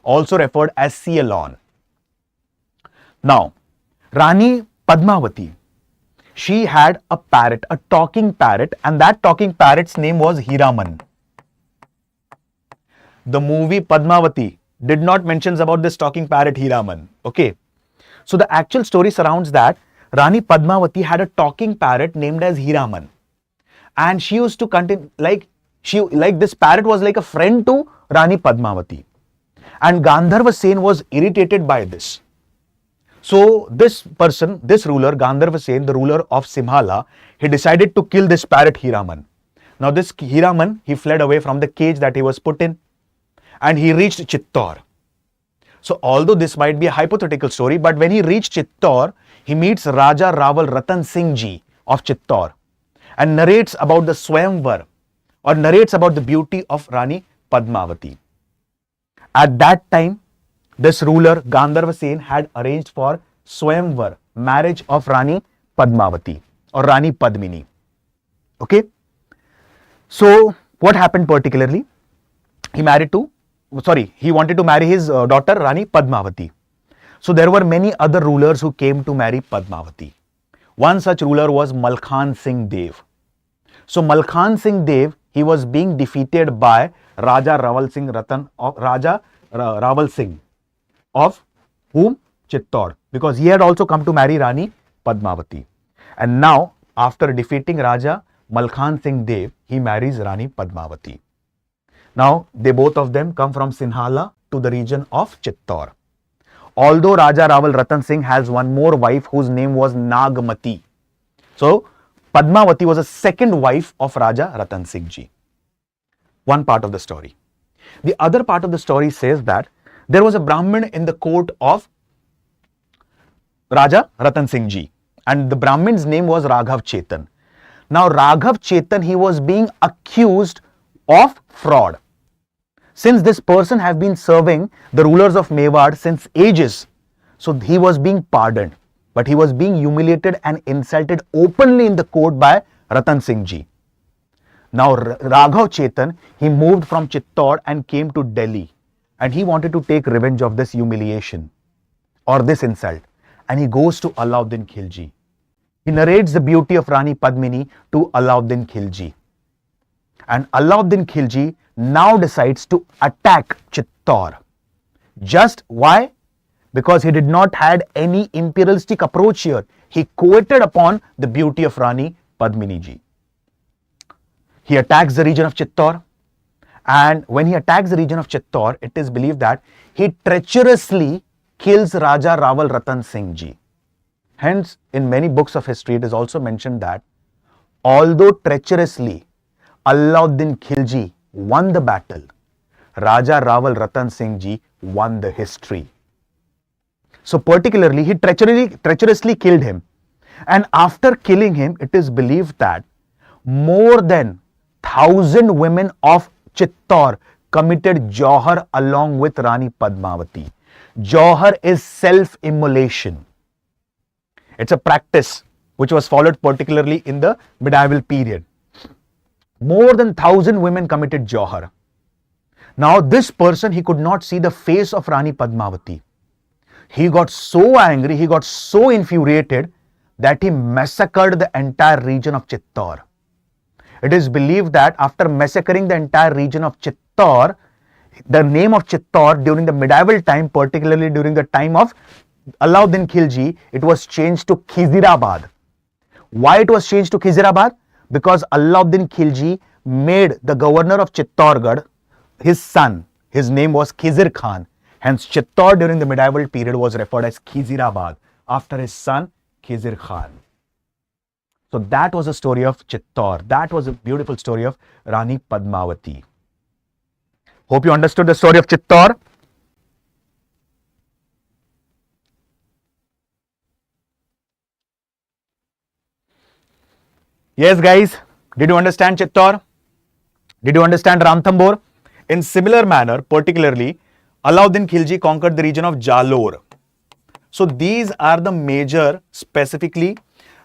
Speaker 1: also referred as Ceylon. Now, Rani Padmavati, she had a parrot, a talking parrot, and that talking parrot's name was Hiraman. The movie Padmavati did not mention about this talking parrot Hiraman. Okay. So the actual story surrounds that Rani Padmavati had a talking parrot named as Hiraman. And she used to continue, this parrot was like a friend to Rani Padmavati. And Gandharva Sen was irritated by this. So this person, this ruler, Gandharva Sen, the ruler of Simhala, he decided to kill this parrot Hiraman. Now this Hiraman, he fled away from the cage that he was put in, and he reached Chittor. So although this might be a hypothetical story, but when he reached Chittor, he meets Raja Raval Ratan Singh Ji of Chittor and narrates about the Swayamvar, or narrates about the beauty of Rani Padmavati. At that time, this ruler Gandharva Sen had arranged for Swayamvar, marriage of Rani Padmavati or Rani Padmini. Okay. So what happened particularly? He wanted to marry his daughter Rani Padmavati. So there were many other rulers who came to marry Padmavati. One such ruler was Malkhan Singh Dev. So Malkhan Singh Dev, he was being defeated by Raja Raval Singh of whom? Chittor, because he had also come to marry Rani Padmavati. And now, after defeating Raja Malkhan Singh Dev, he marries Rani Padmavati. Now, they both of them come from Sinhala to the region of Chittor. Although Raja Raval Ratan Singh has one more wife whose name was Nagmati. So, Padmavati was a second wife of Raja Ratan Singh Ji. One part of the story. The other part of the story says that there was a Brahmin in the court of Raja Ratan Singh Ji, and the Brahmin's name was Raghav Chetan. Now, Raghav Chetan, he was being accused of fraud. Since this person has been serving the rulers of Mewar since ages, so he was being pardoned, but he was being humiliated and insulted openly in the court by Ratan Singh Ji. Now, Raghav Chetan, he moved from Chittor and came to Delhi, and he wanted to take revenge of this humiliation or this insult, and he goes to Allauddin Khilji. He narrates the beauty of Rani Padmini to Allauddin Khilji. And Allauddin Khilji now decides to attack Chittor. Just why? Because he did not had any imperialistic approach here. He coveted upon the beauty of Rani Padmini Ji. He attacks the region of Chittor, and when he attacks the region of Chittor, it is believed that he treacherously kills Raja Raval Ratan Singh Ji. Hence, in many books of history, it is also mentioned that although treacherously Allauddin Khilji won the battle, Raja Raval Ratan Singh Ji won the history. So particularly, he treacherously killed him. And after killing him, it is believed that more than 1,000 women of Chittor committed Jauhar along with Rani Padmavati. Jauhar is self-immolation. It's a practice which was followed particularly in the medieval period. More than 1,000 women committed Jauhar. Now this person, he could not see the face of Rani Padmavati. He got so angry, he got so infuriated that he massacred the entire region of Chittor. It is believed that after massacring the entire region of Chittor, the name of Chittor during the medieval time, particularly during the time of Allauddin Khilji, it was changed to Khizirabad. Why it was changed to Khizirabad? Because Allauddin Khilji made the governor of Chittorgarh his son. His name was Khizr Khan. Hence, Chittor during the medieval period was referred as Khizirabad after his son Khizr Khan. So that was the story of Chittor. That was a beautiful story of Rani Padmavati. Hope you understood the story of Chittor. Yes, guys. Did you understand Chittor? Did you understand Ranthambore? In similar manner, particularly, Allauddin Khilji conquered the region of Jalore. So these are the major, specifically,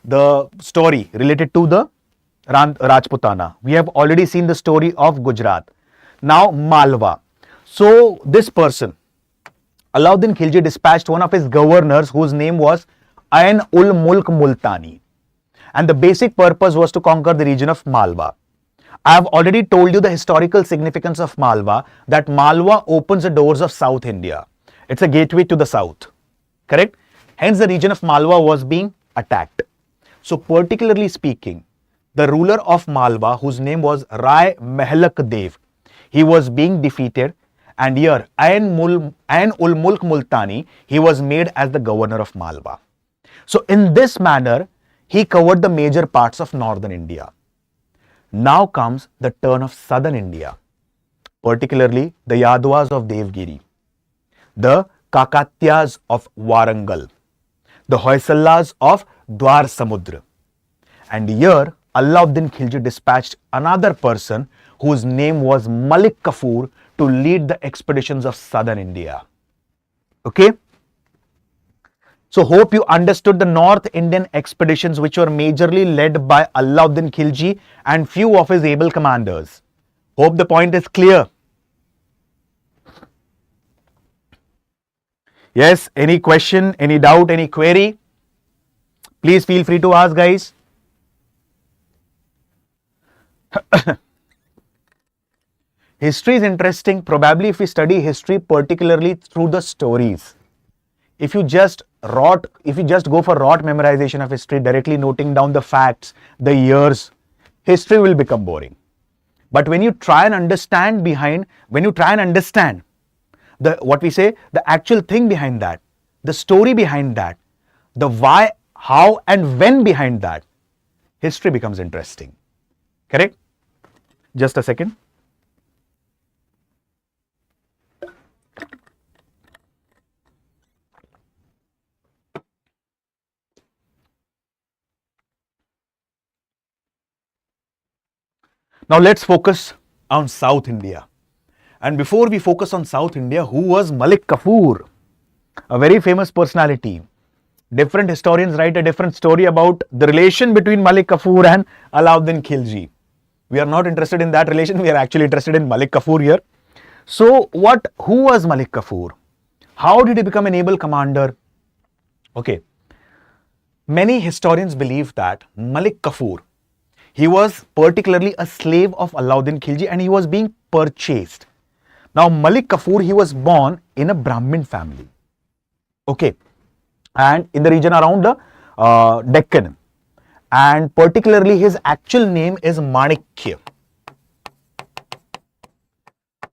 Speaker 1: the story related to the Rajputana. We have already seen the story of Gujarat. Now Malwa. So this person, Allauddin Khilji, dispatched one of his governors whose name was Ain-ul-Mulk Multani. And the basic purpose was to conquer the region of Malwa. I have already told you the historical significance of Malwa, that Malwa opens the doors of South India. It's a gateway to the south. Correct? Hence the region of Malwa was being attacked. So particularly speaking, the ruler of Malwa, whose name was Rai Mehlak Dev, he was being defeated, and here Ain-ul-Mulk Multani, he was made as the governor of Malwa. So in this manner, he covered the major parts of northern India. Now comes the turn of southern India, particularly the Yadwas of Devgiri, the Kakatyas of Warangal, the Hoysalas of Dwar Samudra. And here Allauddin Khilji dispatched another person whose name was Malik Kafur to lead the expeditions of southern India. Okay? So hope you understood the North Indian expeditions which were majorly led by Allauddin Khilji and few of his able commanders. Hope the point is clear. Yes, any question, any doubt, any query? Please feel free to ask, guys. History is interesting, probably if we study history particularly through the stories. If you just go for rote memorization of history, directly noting down the facts, the years, history will become boring. But when you try and understand the actual thing behind that, the story behind that, the why, how and when behind that, history becomes interesting. Correct? Just a second. Now let's focus on South India. And before we focus on South India, who was Malik Kafur? A very famous personality. Different historians write a different story about the relation between Malik Kafur and Allauddin Khilji. We are not interested in that relation. We are actually interested in Malik Kafur here. So who was Malik Kafur? How did he become an able commander? Okay. Many historians believe that Malik Kafur, he was particularly a slave of Allauddin Khilji and he was being purchased. Now Malik Kafur, he was born in a Brahmin family. Okay. And in the region around the Deccan. And particularly his actual name is Manikya.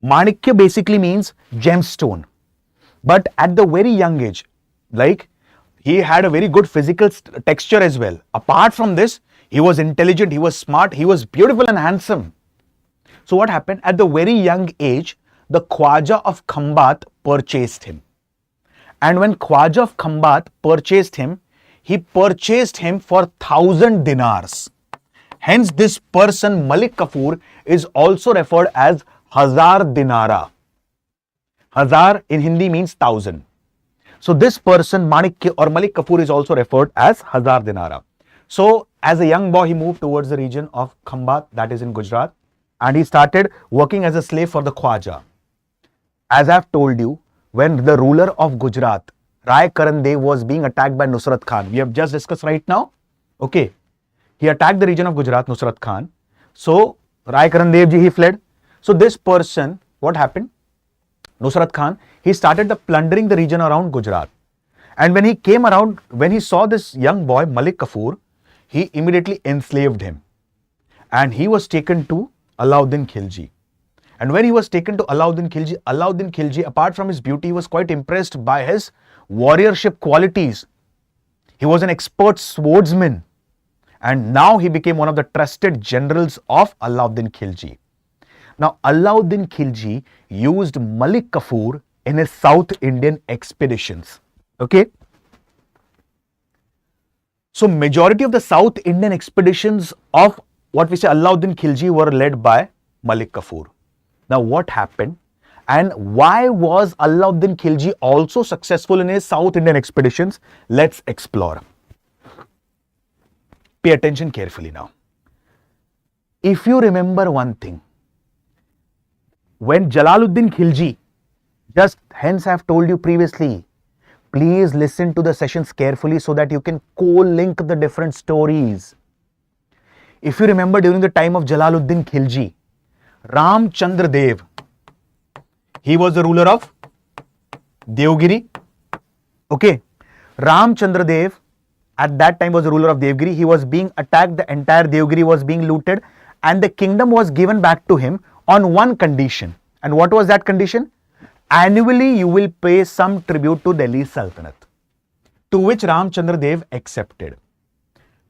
Speaker 1: Manikya basically means gemstone. But at the very young age, like he had a very good physical texture as well. Apart from this, he was intelligent, he was smart, he was beautiful and handsome. So what happened? At the very young age, the Khwaja of Khambat purchased him. And when Khwaja of Khambat purchased him, he purchased him for 1,000 dinars. Hence, this person, Malik Kafur, is also referred as Hazar Dinara. Hazar in Hindi means 1,000. So this person, Manikya or Malik Kafur, is also referred as Hazar Dinara. So as a young boy, he moved towards the region of Khambat, that is in Gujarat, and he started working as a slave for the Khwaja. As I have told you, when the ruler of Gujarat, Rai Karan Dev, was being attacked by Nusrat Khan, we have just discussed right now. Okay, he attacked the region of Gujarat, Nusrat Khan. So Rai Karan Dev ji, he fled. So this person, what happened? Nusrat Khan, he started plundering the region around Gujarat. And when he came around, when he saw this young boy, Malik Kafur, he immediately enslaved him. And he was taken to Allauddin Khilji. And when he was taken to Allauddin Khilji, apart from his beauty, he was quite impressed by his warriorship qualities. He was an expert swordsman. And now he became one of the trusted generals of Allauddin Khilji. Now, Allauddin Khilji used Malik Kafur in his South Indian expeditions. Okay. So, majority of the South Indian expeditions of what we say Allauddin Khilji were led by Malik Kafur. Now, what happened and why was Allauddin Khilji also successful in his South Indian expeditions? Let's explore. Pay attention carefully now. If you remember one thing, when Allauddin Khilji, just hence I have told you previously, please listen to the sessions carefully so that you can co-link the different stories. If you remember, during the time of Allauddin Khilji, Ramchandra Dev, he was the ruler of Devgiri. Okay, Ramchandra Dev at that time was the ruler of Devgiri. He was being attacked, the entire Devgiri was being looted, and the kingdom was given back to him on one condition. And what was that condition? Annually you will pay some tribute to Delhi Sultanate, to which Ramchandra Dev accepted.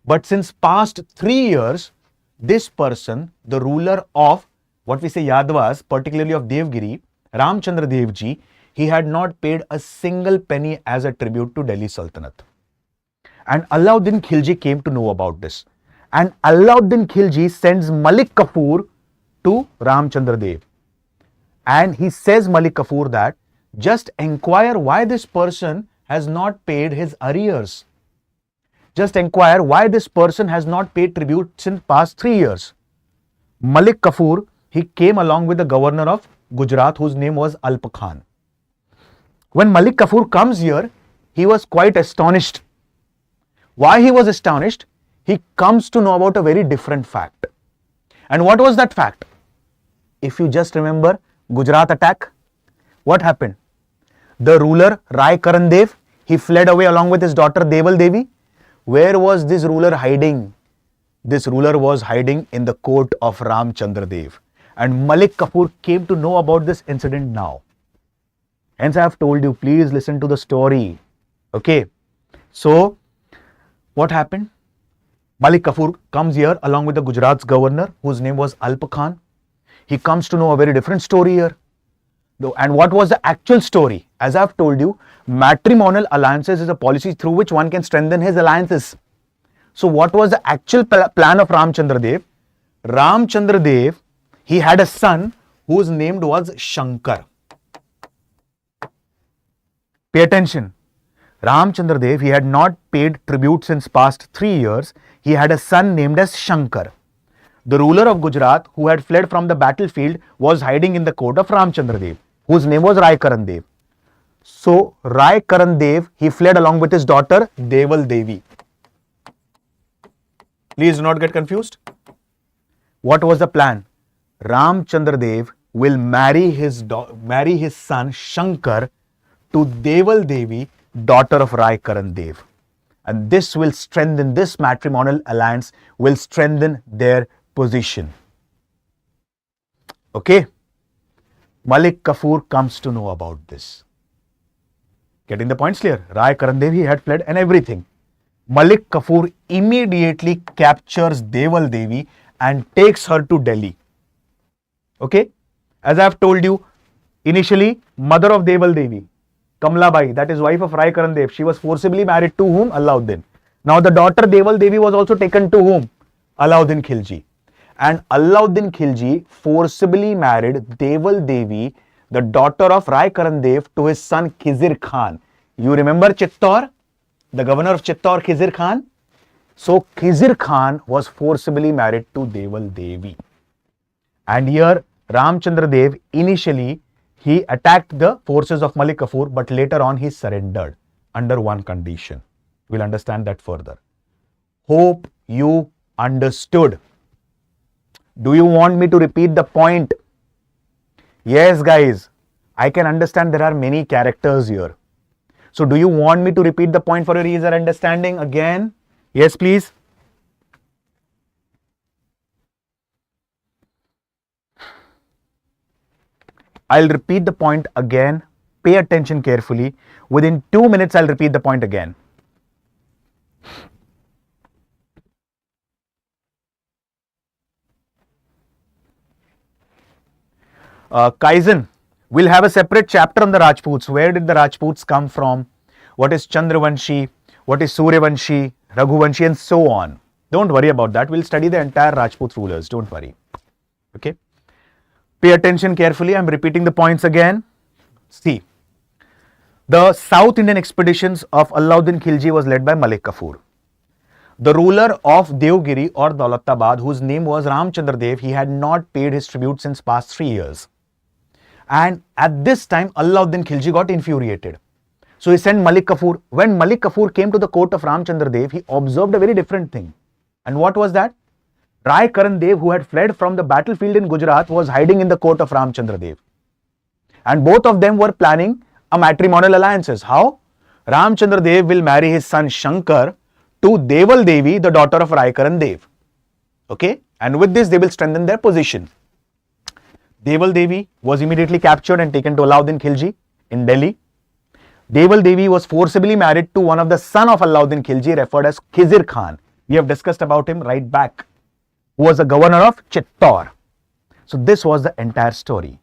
Speaker 1: But since past 3 years, this person, the ruler of what we say Yadavas, particularly of Devgiri, Ramchandra Dev ji, he had not paid a single penny as a tribute to Delhi Sultanate. And Allauddin Khilji came to know about this. And Allauddin Khilji sends Malik Kafur to Ramchandra Dev. And he says Malik Kafur that just inquire why this person has not paid his arrears. Just inquire why this person has not paid tribute since past 3 years. Malik Kafur, he came along with the governor of Gujarat, whose name was Alp Khan. When Malik Kafur comes here, he was quite astonished. Why he was astonished? He comes to know about a very different fact. And what was that fact? If you just remember Gujarat attack, what happened? The ruler Rai Karan Dev, he fled away along with his daughter Deval Devi. Where was this ruler hiding? This ruler was hiding in the court of Ramchandra Dev. And Malik Kafur came to know about this incident now. Hence I have told you, please listen to the story. Okay. So, what happened? Malik Kafur comes here along with the Gujarat's governor, whose name was Alp Khan. He comes to know a very different story here. And what was the actual story? As I have told you, matrimonial alliances is a policy through which one can strengthen his alliances. So what was the actual plan of Ramchandra Dev? Ramchandra Dev, he had a son whose name was Shankar. Pay attention. Ramchandra Dev, he had not paid tribute since past 3 years. He had a son named as Shankar. The ruler of Gujarat, who had fled from the battlefield, was hiding in the court of Ramchandra Dev, whose name was Rai Karan Dev. So, Rai Karan Dev, he fled along with his daughter Deval Devi. Please do not get confused. What was the plan? Ramchandra Dev will marry his son Shankar to Deval Devi, daughter of Rai Karan Dev. And this will strengthen, this matrimonial alliance will strengthen their position. Okay. Malik Kafur comes to know about this. Getting the points clear? Rai Karan Dev, he had fled and everything. Malik Kafur immediately captures Deval Devi and takes her to Delhi. Okay. As I have told you, initially, mother of Deval Devi, Kamlabai, that is wife of Rai Karan Dev, she was forcibly married to whom? Allauddin. Now the daughter Deval Devi was also taken to whom? Allauddin Khilji. And Allauddin Khilji forcibly married Deval Devi, the daughter of Rai Karan Dev, to his son Khizr Khan. You remember Chittor? The governor of Chittor, Khizr Khan? So Khizr Khan was forcibly married to Deval Devi. And here Ramchandra Dev, initially he attacked the forces of Malik Kafur, but later on he surrendered under one condition. We'll understand that further. Hope you understood. Do you want me to repeat the point? Yes, guys. I can understand there are many characters here. So do you want me to repeat the point for your easier understanding again? Yes, please. I'll repeat the point again. Pay attention carefully. Within 2 minutes, I'll repeat the point again. Kaizen, we'll have a separate chapter on the Rajputs. Where did the Rajputs come from? What is Chandravanshi? What is Suryavanshi, Raghuvanshi, and so on. Don't worry about that. We'll study the entire Rajput rulers. Don't worry. Okay. Pay attention carefully. I'm repeating the points again. See, the South Indian expeditions of Allauddin Khilji was led by Malik Kafur. The ruler of Devgiri or Daulatabad, whose name was Ramchandra Dev, he had not paid his tribute since past 3 years. And at this time, Allauddin Khilji got infuriated. So he sent Malik Kafur. When Malik Kafur came to the court of Ramchandra Dev, he observed a very different thing. And what was that? Rai Karan Dev, who had fled from the battlefield in Gujarat, was hiding in the court of Ramchandra Dev. And both of them were planning a matrimonial alliances. How? Ramchandra Dev will marry his son Shankar to Deval Devi, the daughter of Rai Karan Dev. Okay? And with this, they will strengthen their position. Deval Devi was immediately captured and taken to Allauddin Khilji in Delhi. Deval Devi was forcibly married to one of the son of Allauddin Khilji, referred as Khizr Khan. We have discussed about him right back, who was the governor of Chittor. So this was the entire story.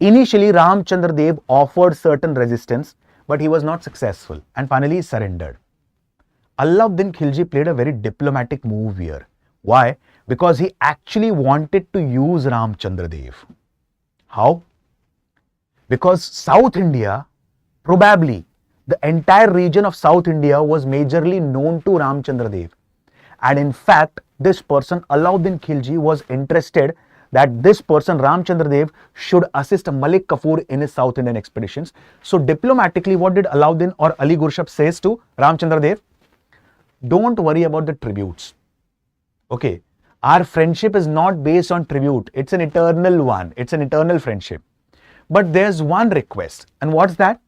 Speaker 1: Initially, Ramchandra Dev offered certain resistance, but he was not successful and finally surrendered. Allauddin Khilji played a very diplomatic move here. Why? Because he actually wanted to use Ramchandra Dev. How? Because South India, probably the entire region of South India was majorly known to Ramchandra Dev. And in fact, this person, Allauddin Khilji, was interested that this person, Ramchandra Dev, should assist Malik Kafur in his South Indian expeditions. So diplomatically, what did Allauddin or Ali Gurshab says to Ramchandra Dev? Don't worry about the tributes. Okay, our friendship is not based on tribute. It's an eternal one. It's an eternal friendship. But there's one request. And what's that?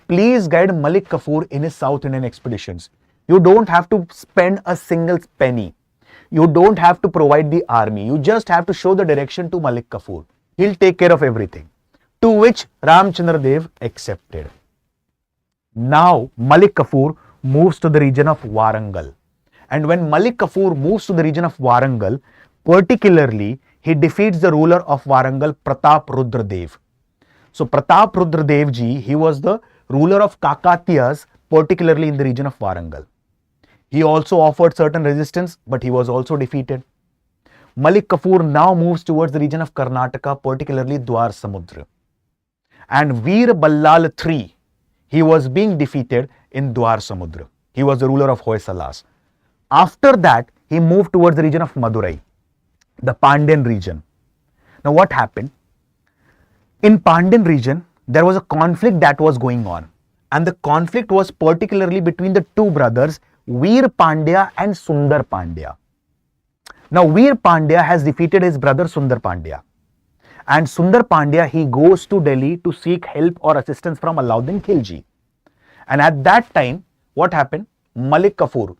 Speaker 1: Please guide Malik Kafur in his South Indian expeditions. You don't have to spend a single penny. You don't have to provide the army. You just have to show the direction to Malik Kafur. He'll take care of everything. To which Ramchandra Dev accepted. Now Malik Kafur moves to the region of Warangal. And when Malik Kafur moves to the region of Warangal, particularly he defeats the ruler of Warangal, Pratap Rudra Dev. So Pratap Rudra Dev ji, he was the ruler of Kakatiyas, particularly in the region of Warangal. He also offered certain resistance, but he was also defeated. Malik Kafur now moves towards the region of Karnataka, particularly Dwar Samudra. And Veer Ballal III, he was being defeated in Dwar Samudra. He was the ruler of Hoysalas. After that, he moved towards the region of Madurai, the Pandyan region. Now what happened? In Pandyan region, there was a conflict that was going on. And the conflict was particularly between the two brothers, Veer Pandya and Sundar Pandya. Now Veer Pandya has defeated his brother Sundar Pandya. And Sundar Pandya, he goes to Delhi to seek help or assistance from Allauddin Khilji. And at that time, what happened? Malik Kafur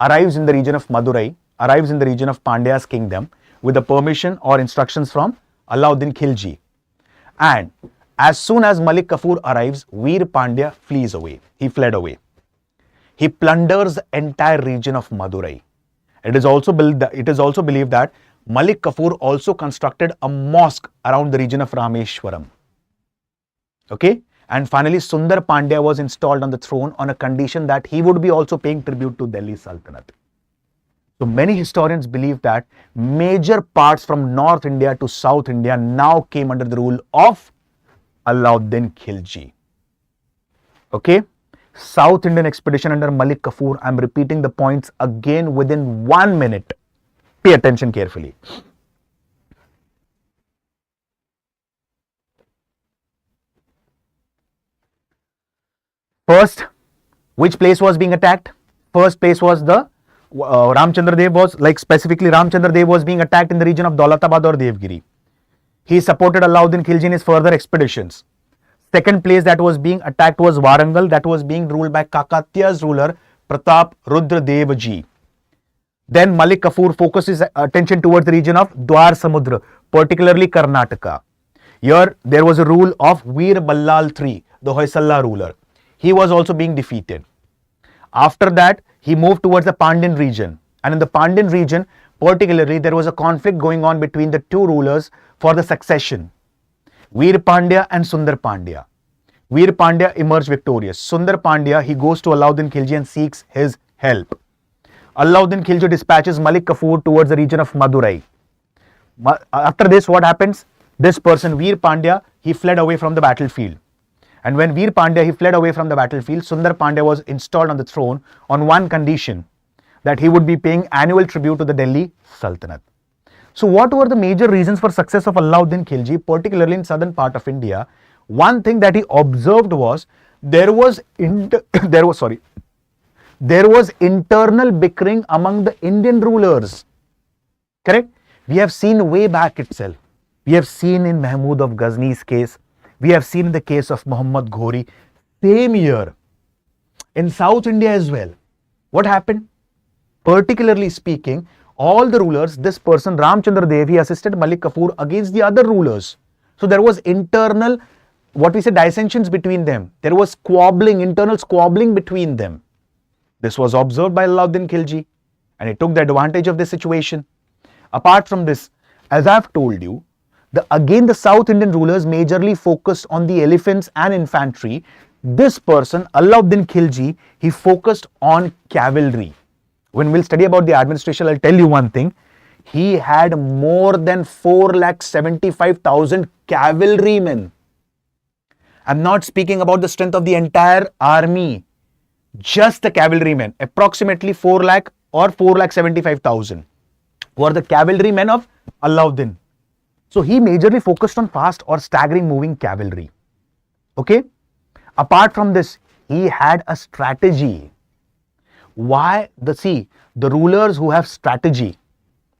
Speaker 1: arrives in the region of Madurai, arrives in the region of Pandya's kingdom with the permission or instructions from Allauddin Khilji. And as soon as Malik Kafur arrives, Veer Pandya flees away. He fled away. He plunders the entire region of Madurai. It is also believed that Malik Kafur also constructed a mosque around the region of Rameshwaram. Okay? And finally, Sundar Pandya was installed on the throne on a condition that he would be also paying tribute to Delhi Sultanate. So many historians believe that major parts from North India to South India now came under the rule of Allauddin Khilji. Okay? South Indian expedition under Malik Kafur. I'm repeating the points again within 1 minute. Pay attention carefully. First, which place was being attacked? First place was the Ramchandra Dev was, like specifically Ramchandra Dev was being attacked in the region of Daulatabad or Devgiri. He supported Allauddin Khilji in his further expeditions. Second place that was being attacked was Warangal, that was being ruled by Kakatiya's ruler Pratap Rudra Dev ji. Then Malik Kafur focuses attention towards the region of Dwar Samudra, particularly Karnataka. Here there was a rule of Veer Ballal III, the Hoysala ruler. He was also being defeated. After that, he moved towards the Pandyan region. And in the Pandyan region, particularly, there was a conflict going on between the two rulers for the succession. Veer Pandya and Sundar Pandya. Veer Pandya emerged victorious. Sundar Pandya, he goes to Allauddin Khilji and seeks his help. Allauddin Khilji dispatches Malik Kafur towards the region of Madurai. After this, what happens? This person, Veer Pandya, he fled away from the battlefield. And when Veer Pandya, he fled away from the battlefield, Sundar Pandya was installed on the throne on one condition, that he would be paying annual tribute to the Delhi Sultanate. So what were the major reasons for success of Allauddin Khilji, particularly in southern part of India? One thing that he observed was there was internal bickering among the Indian rulers. Correct? We have seen way back itself. We have seen in Mahmud of Ghazni's case. We have seen in the case of Muhammad Ghori. Same year in South India as well. What happened? Particularly speaking, all the rulers, this person Ramchandra Dev, he assisted Malik Kafur against the other rulers. So there was internal, what we say, dissensions between them. There was squabbling, internal squabbling between them. This was observed by Allauddin Khilji and he took the advantage of this situation. Apart from this, as I've told you, the South Indian rulers majorly focused on the elephants and infantry. This person, Allauddin Khilji, he focused on cavalry. When we'll study about the administration, I'll tell you one thing. He had more than 4,75,000 cavalrymen. I'm not speaking about the strength of the entire army, just the cavalrymen, approximately 4 lakh or 4,75,000 were the cavalrymen of Allauddin. So he majorly focused on fast or staggering moving cavalry. Okay. Apart from this, he had a strategy. Why? The rulers who have strategy,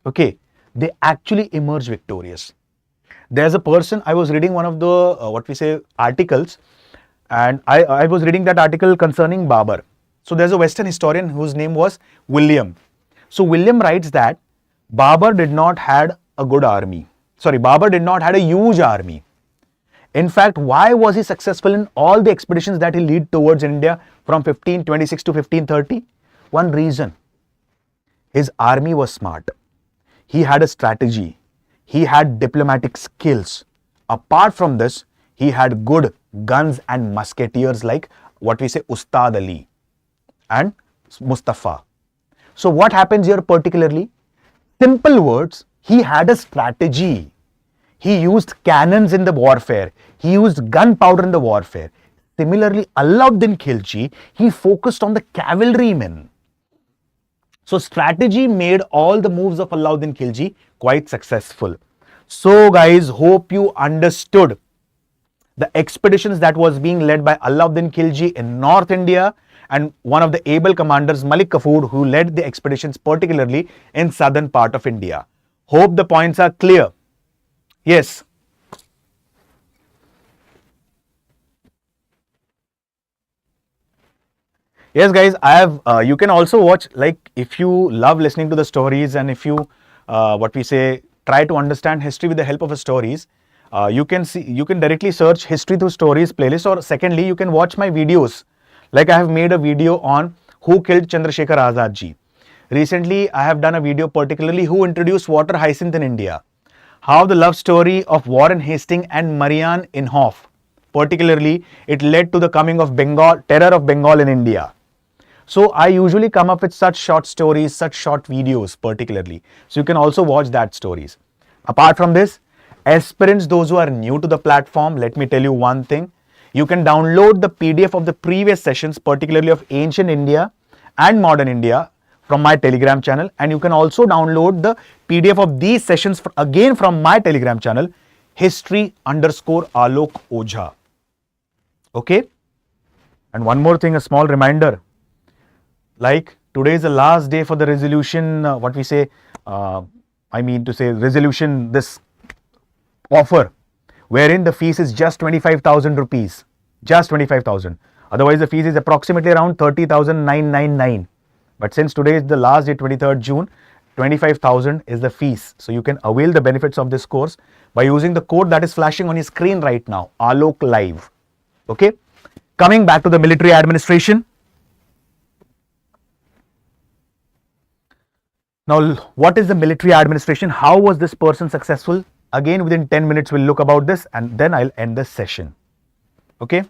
Speaker 1: okay, they actually emerge victorious. There's a person, I was reading one of the, articles, and I was reading that article concerning Babur. So there's a Western historian whose name was William. So William writes that Babur did not had a good army. Babur did not had a huge army. In fact, why was he successful in all the expeditions that he led towards India from 1526 to 1530? One reason. His army was smart. He had a strategy. He had diplomatic skills. Apart from this, he had good guns and musketeers like Ustad Ali and Mustafa. So what happens here particularly? Simple words, he had a strategy. He used cannons in the warfare. He used gunpowder in the warfare. Similarly, Allauddin Khilji, he focused on the cavalrymen. So strategy made all the moves of Allauddin Khilji quite successful. So guys, hope you understood the expeditions that was being led by Allauddin Khilji in North India and one of the able commanders Malik Kafur who led the expeditions particularly in southern part of India. Hope the points are clear. Yes. Yes, guys, I have, you can also watch, like, if you love listening to the stories and if you, try to understand history with the help of the stories, you can directly search History Through Stories playlist, or secondly, you can watch my videos. Like I have made a video on who killed Chandrasekhar Azad ji. Recently, I have done a video particularly who introduced water hyacinth in India. How the love story of Warren Hastings and Marianne Inhofe, particularly, it led to the coming of terror of Bengal in India. So I usually come up with such short stories, such short videos particularly. So you can also watch that stories. Apart from this, aspirants, those who are new to the platform, let me tell you one thing. You can download the PDF of the previous sessions, particularly of ancient India and modern India from my Telegram channel. And you can also download the PDF of these sessions again from my Telegram channel, history_Alok Ojha. Okay. And one more thing, a small reminder. Like today is the last day for the resolution, resolution, this offer, wherein the fees is just 25,000 rupees, just 25,000. Otherwise, the fees is approximately around 30,999. But since today is the last day, 23rd June, 25,000 is the fees. So you can avail the benefits of this course by using the code that is flashing on your screen right now, Alok Live. Okay. Coming back to the military administration. Now, what is the military administration? How was this person successful? Again, within 10 minutes, we'll look about this and then I'll end the session. Okay.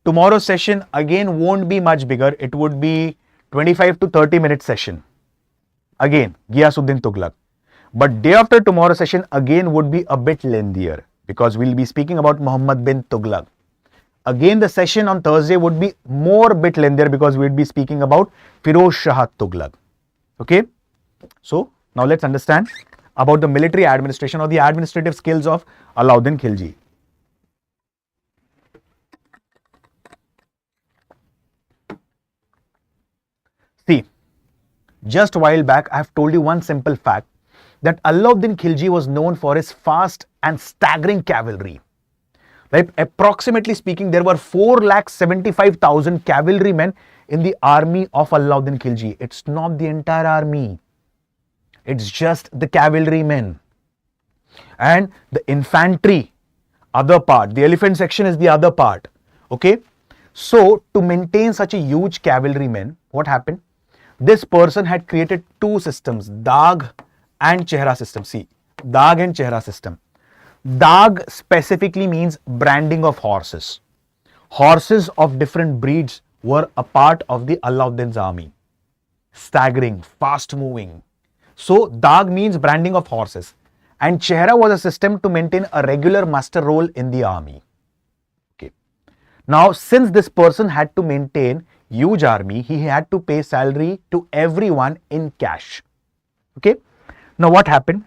Speaker 1: Tomorrow's session again won't be much bigger. It would be 25 to 30 minute session. Again, Ghiyasuddin Tughlaq. But day after tomorrow's session again would be a bit lengthier because we'll be speaking about Muhammad bin Tughlaq. Again, the session on Thursday would be more bit lengthier because we'd be speaking about Firoz Shah Tughlaq. Okay. So now let's understand about the military administration or the administrative skills of Allauddin Khilji. See, just a while back, I have told you one simple fact that Allauddin Khilji was known for his fast and staggering cavalry. Like approximately speaking, there were 4,75,000 cavalrymen in the army of Allauddin Khilji. It's not the entire army. It's just the cavalrymen. And the infantry, other part. The elephant section is the other part. Okay. So to maintain such a huge cavalrymen, what happened? This person had created two systems, Dag and Chehra system. See, Dag and Chehra system. Dag specifically means branding of horses. Horses of different breeds were a part of the Allauddin's army. Staggering, fast moving. So Dag means branding of horses. And Chehra was a system to maintain a regular muster roll in the army. Now, since this person had to maintain huge army, he had to pay salary to everyone in cash. Okay. Now, what happened?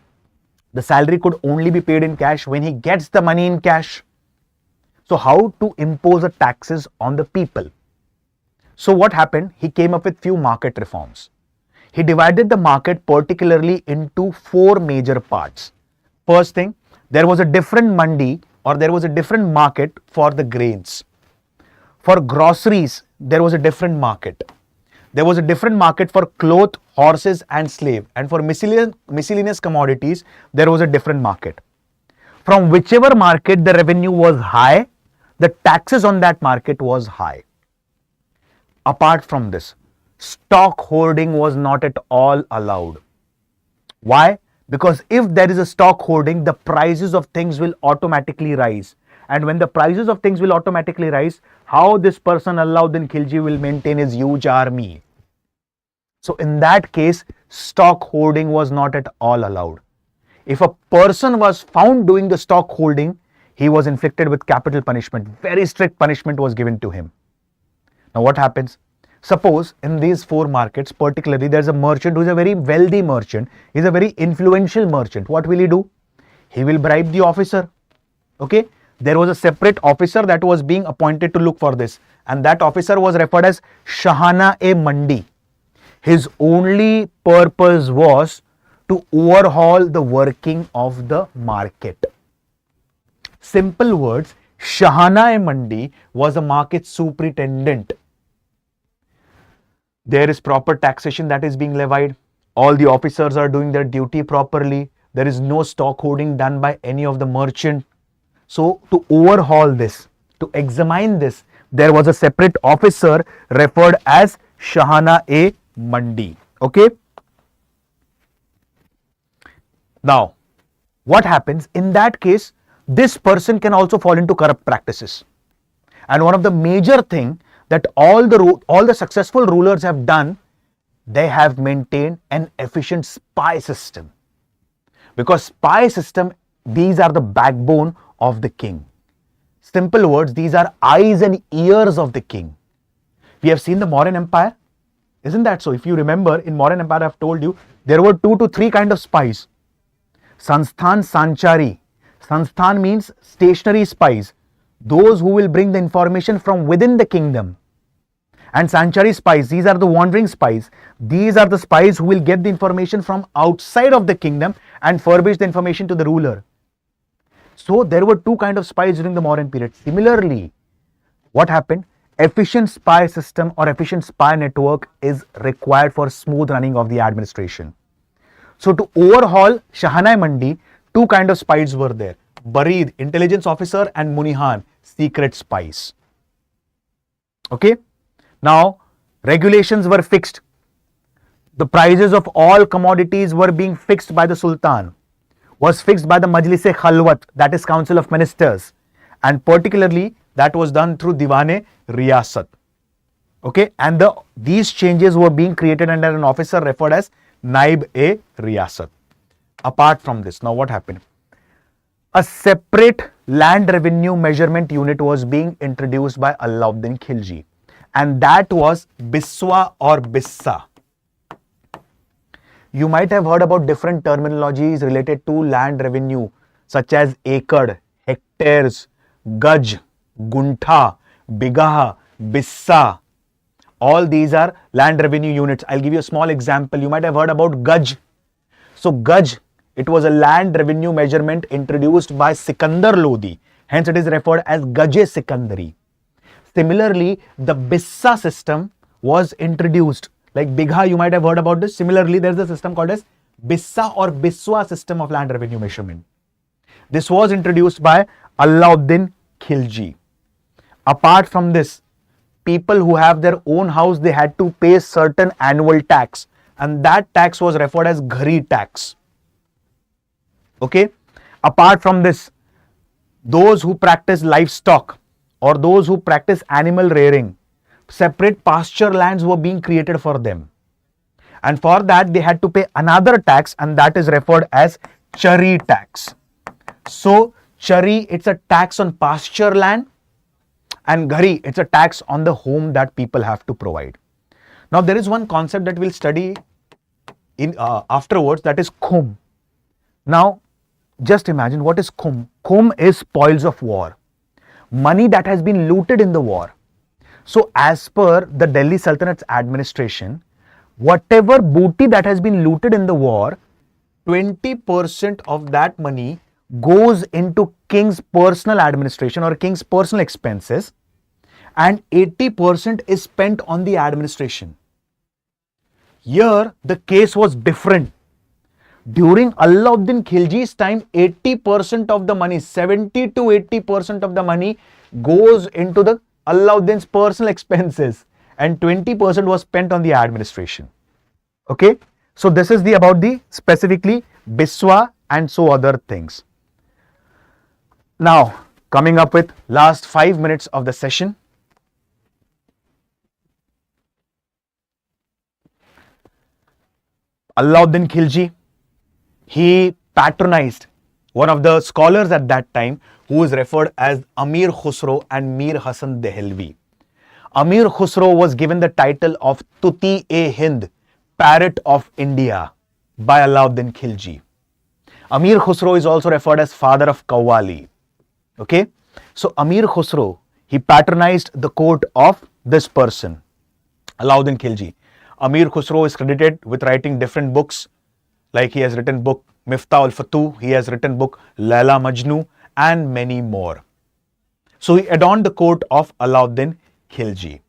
Speaker 1: The salary could only be paid in cash when he gets the money in cash. So, how to impose a taxes on the people? So, what happened? He came up with few market reforms. He divided the market particularly into 4 major parts. First thing, there was a different mandi or there was a different market for the grains. For groceries, there was a different market. There was a different market for cloth, horses and slave. And for miscellaneous commodities, there was a different market. From whichever market the revenue was high, the taxes on that market was high. Apart from this, stock hoarding was not at all allowed. Why? Because if there is a stock hoarding, the prices of things will automatically rise. And when the prices of things will automatically rise, how this person Allauddin Khilji will maintain his huge army? So in that case, stock hoarding was not at all allowed. If a person was found doing the stock holding, he was inflicted with capital punishment. Very strict punishment was given to him. Now what happens? Suppose in these 4 markets, particularly there's a merchant who is a very wealthy merchant. He's a very influential merchant. What will he do? He will bribe the officer. Okay. There was a separate officer that was being appointed to look for this. And that officer was referred as Shahana-e-Mandi. His only purpose was to overhaul the working of the market. Simple words, Shahana-e-Mandi was a market superintendent. There is proper taxation that is being levied. All the officers are doing their duty properly. There is no stock hoarding done by any of the merchant. So to overhaul this, to examine this, there was a separate officer referred as Shahana-e-Mandi. Okay. Now, what happens? In that case, this person can also fall into corrupt practices. And one of the major thing that all the successful rulers have done, they have maintained an efficient spy system. Because spy system, these are the backbone of the king. Simple words, these are eyes and ears of the king. We have seen the Mauryan Empire. Isn't that so? If you remember, in Mauryan Empire, I have told you, there were 2 to 3 kind of spies. Sansthan, Sanchari. Sansthan means stationary spies. Those who will bring the information from within the kingdom. And Sanchari spies, these are the wandering spies. These are the spies who will get the information from outside of the kingdom and furbish the information to the ruler. So there were 2 kind of spies during the Mauryan period. Similarly, what happened? Efficient spy system or efficient spy network is required for smooth running of the administration. So to overhaul Shahana-e-Mandi, 2 kind of spies were there. Barid, intelligence officer, and Munihan, secret spies. Okay. Now, regulations were fixed. The prices of all commodities were being fixed by the Sultan. Was fixed by the Majlis-e-Khalwat, that is Council of Ministers. And particularly, that was done through Diwan-e-Riyasat. Okay. And these changes were being created under an officer referred as Naib-e-Riyasat. Apart from this, now what happened? A separate land revenue measurement unit was being introduced by Allauddin Khilji, and that was Biswa or Bissa. You might have heard about different terminologies related to land revenue, such as acre, hectares, gaj, guntha, bigaha, bissa. All these are land revenue units. I'll give you a small example. You might have heard about gaj. So gaj, it was a land revenue measurement introduced by Sikandar Lodi. Hence it is referred as Gaj-e-Sikandari. Similarly, the Bissa system was introduced. Like Bigha, you might have heard about this. Similarly, there is a system called as Bissa or Biswa system of land revenue measurement. This was introduced by Allauddin Khilji. Apart from this, people who have their own house, they had to pay certain annual tax, and that tax was referred as Ghari tax. Okay. Apart from this, those who practice livestock or those who practice animal rearing, separate pasture lands were being created for them. And for that, they had to pay another tax, and that is referred as Chari tax. So, Chari, it's a tax on pasture land. And ghari, it's a tax on the home that people have to provide. Now there is one concept that we'll study in afterwards, that is khum. Now just imagine, what is khum? Khum is spoils of war, money that has been looted in the war. So as per the Delhi Sultanate's administration, whatever booty that has been looted in the war, 20% of that money goes into king's personal administration or king's personal expenses, and 80% is spent on the administration. Here the case was different. During Allauddin Khilji's time, 80% of the money, 70 to 80% of the money goes into the Allauddin's personal expenses, and 20% was spent on the administration. Okay, so this is the about the specifically Biswa and so other things. Now coming up with last 5 minutes of the session. Allauddin Khilji, he patronized one of the scholars at that time who is referred as Amir Khusro and Mir Hasan Dehelvi. Amir Khusro was given the title of Tuti-e-Hind, Parrot of India, by Allauddin Khilji. Amir Khusro is also referred as father of Qawwali. Okay, so Amir Khusro, he patronized the court of this person, Allauddin Khilji. Amir Khusro is credited with writing different books, like he has written book Miftah al-Futuh, he has written book Laila Majnu, and many more. So he adorned the court of Allauddin Khilji.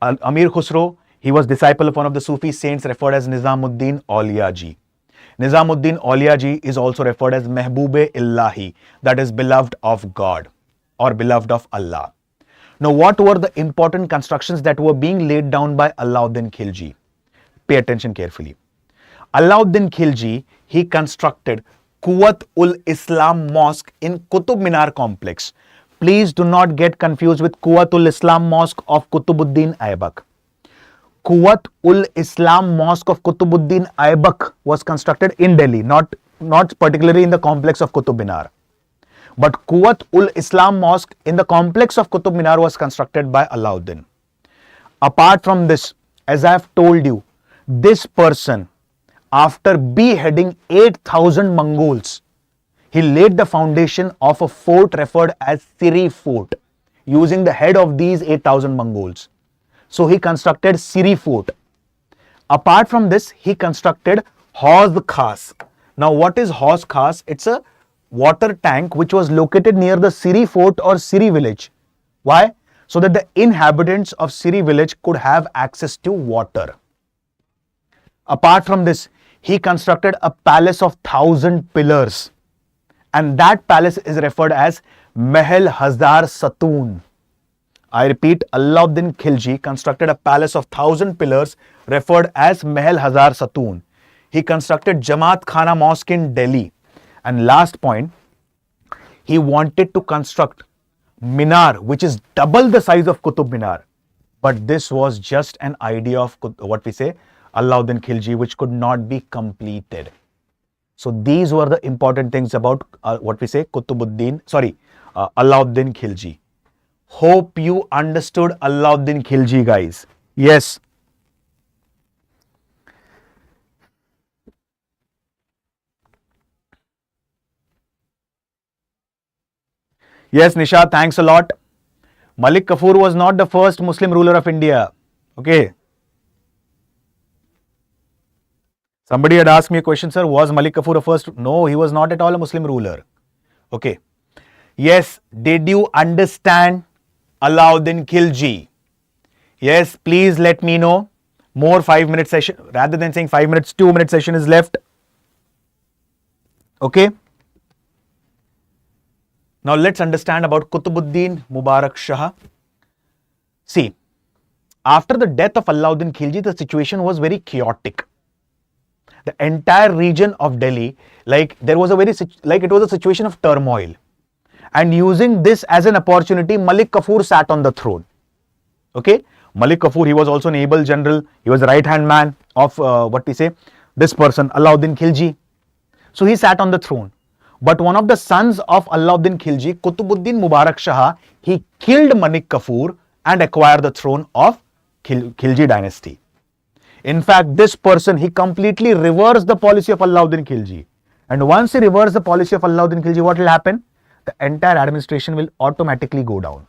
Speaker 1: Amir Khusro, he was disciple of one of the Sufi saints referred as Nizamuddin Auliya Ji. Nizamuddin Auliya Ji is also referred as Mehboob-e-Illahi, that is beloved of God or beloved of Allah. Now what were the important constructions that were being laid down by Allauddin Khilji? Pay attention carefully. Allauddin Khilji, he constructed Quwwat-ul-Islam Mosque in Qutub Minar complex. Please do not get confused with Quwwat-ul-Islam Mosque of Qutubuddin Aibak. Quwwat-ul-Islam Mosque of Qutubuddin Aibak was constructed in Delhi, not particularly in the complex of Qutub Minar. But Quwwat-ul-Islam Mosque in the complex of Qutub Minar was constructed by Allauddin. Apart from this, as I have told you, this person, after beheading 8,000 Mongols, he laid the foundation of a fort referred as Siri Fort, using the head of these 8,000 Mongols. So he constructed Siri Fort. Apart from this, he constructed Hauz Khas. Now what is Hauz Khas? It's a water tank which was located near the Siri Fort or Siri village. Why? So that the inhabitants of Siri village could have access to water. Apart from this, he constructed a palace of 1,000 pillars, and that palace is referred as Mahal Hazar Satoon. I repeat, Allauddin Khilji constructed a palace of 1,000 pillars referred as Mahal Hazar Satoon. He constructed Jamaat Khana Mosque in Delhi. And last point, he wanted to construct Minar, which is double the size of Qutub Minar. But this was just an idea of what we say, Allauddin Khilji, which could not be completed. So these were the important things about what we say Allauddin Khilji. Hope you understood Allauddin Khilji, guys. Yes. Yes, Nisha, thanks a lot. Malik Kafur was not the first Muslim ruler of India. Okay. Somebody had asked me a question, sir, was Malik Kafur a first? No, he was not at all a Muslim ruler. Okay. Yes, did you understand Allauddin Khilji? Yes, please let me know. More 5-minute session, rather than saying 5 minutes, 2-minute session is left. Okay. Now let's understand about Qutubuddin Mubarak Shah. See, after the death of Allauddin Khilji, the situation was very chaotic. The entire region of Delhi, it was a situation of turmoil. And using this as an opportunity, Malik Kafur sat on the throne. Okay, Malik Kafur, he was also an able general. He was the right-hand man of this person, Allauddin Khilji. So he sat on the throne. But one of the sons of Allauddin Khilji, Qutubuddin Mubarak Shah, he killed Malik Kafur and acquired the throne of Khilji dynasty. In fact, this person, he completely reversed the policy of Allauddin Khilji. And once he reversed the policy of Allauddin Khilji, what will happen? The entire administration will automatically go down.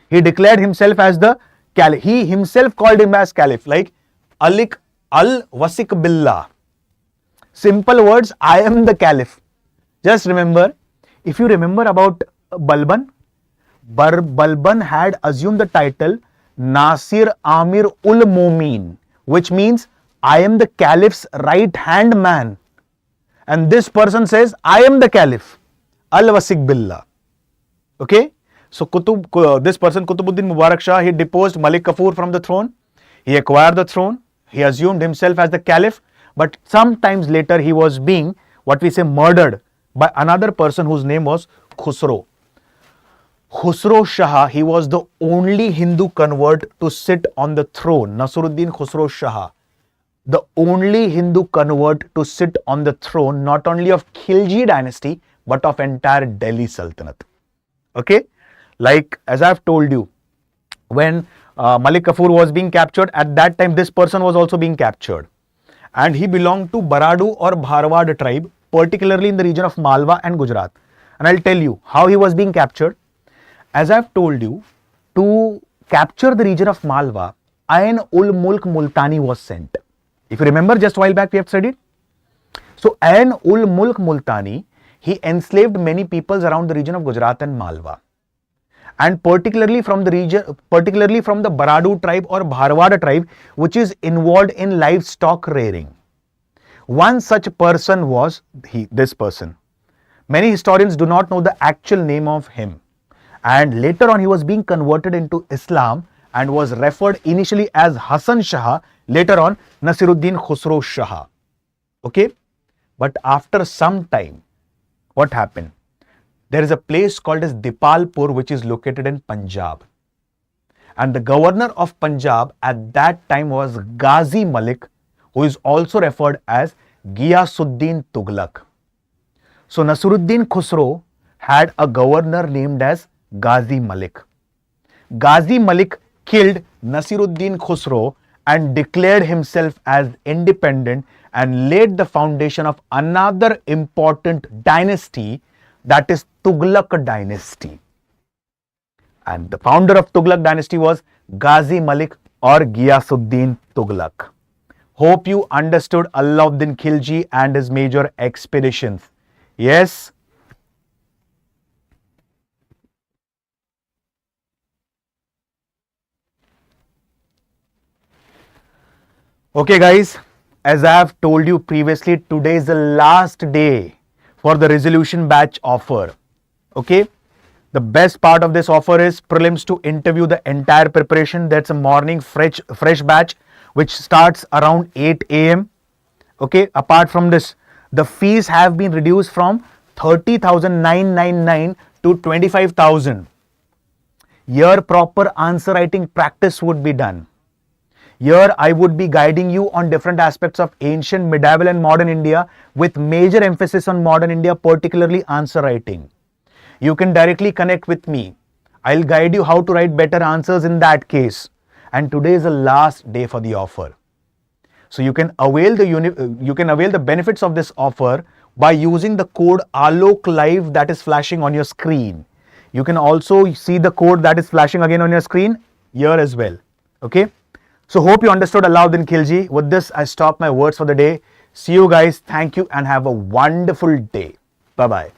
Speaker 1: He declared himself as the Caliph. He himself called him as Caliph, like Alik al-Wasik Billah. Simple words, I am the Caliph. Just remember, if you remember about Balban, Balban had assumed the title Nasir Amir ul Momin, which means I am the Caliph's right hand man. And this person says, I am the Caliph, al-Wasik Billah. Okay? So this person, Qutubuddin Mubarak Shah, he deposed Malik Kafur from the throne. He acquired the throne. He assumed himself as the Caliph. But sometimes later he was being, what we say, murdered by another person whose name was Khusro. Khusro Shah, he was the only Hindu convert to sit on the throne. Nasruddin Khusro Shah, the only Hindu convert to sit on the throne, not only of Khilji dynasty, but of entire Delhi Sultanate. Okay? Like, as I've told you, when Malik Kafur was being captured, at that time this person was also being captured. And he belonged to Baradu or Bharwad tribe, particularly in the region of Malwa and Gujarat. And I'll tell you how he was being captured. As I've told you, to capture the region of Malwa, Ain ul Mulk Multani was sent. If you remember, just a while back we have studied. So Ain ul Mulk Multani, he enslaved many peoples around the region of Gujarat and Malwa. And particularly from the Baradu tribe or Bharwada tribe, which is involved in livestock rearing. One such person was this person. Many historians do not know the actual name of him. And later on, he was being converted into Islam and was referred initially as Hasan Shah, later on Nasiruddin Khusro Shah. Okay? But after some time, what happened? There is a place called as Dipalpur, which is located in Punjab. And the governor of Punjab at that time was Ghazi Malik, who is also referred as Ghiyasuddin Tughlaq. So Nasiruddin Khusro had a governor named as Ghazi Malik. Ghazi Malik killed Nasiruddin Khusro and declared himself as independent and laid the foundation of another important dynasty, that is Tughlaq dynasty. And the founder of Tughlaq dynasty was Ghazi Malik or Ghiyasuddin Tughlaq. Hope you understood Allauddin Khilji and his major expeditions. Yes? Okay guys, as I have told you previously, today is the last day for the resolution batch offer. Okay? The best part of this offer is prelims to interview, the entire preparation. That's a morning fresh batch which starts around 8 a.m. Okay? Apart from this, the fees have been reduced from 30,999 to 25,000. Here proper answer writing practice would be done. Here I would be guiding you on different aspects of ancient, medieval and modern India with major emphasis on modern India, particularly answer writing. You can directly connect with me. I'll guide you how to write better answers in that case. And today is the last day for the offer. So you can avail the benefits of this offer by using the code ALOK Live that is flashing on your screen. You can also see the code that is flashing again on your screen here as well. Okay? So hope you understood Allauddin Khilji. With this, I stop my words for the day. See you guys. Thank you and have a wonderful day. Bye-bye.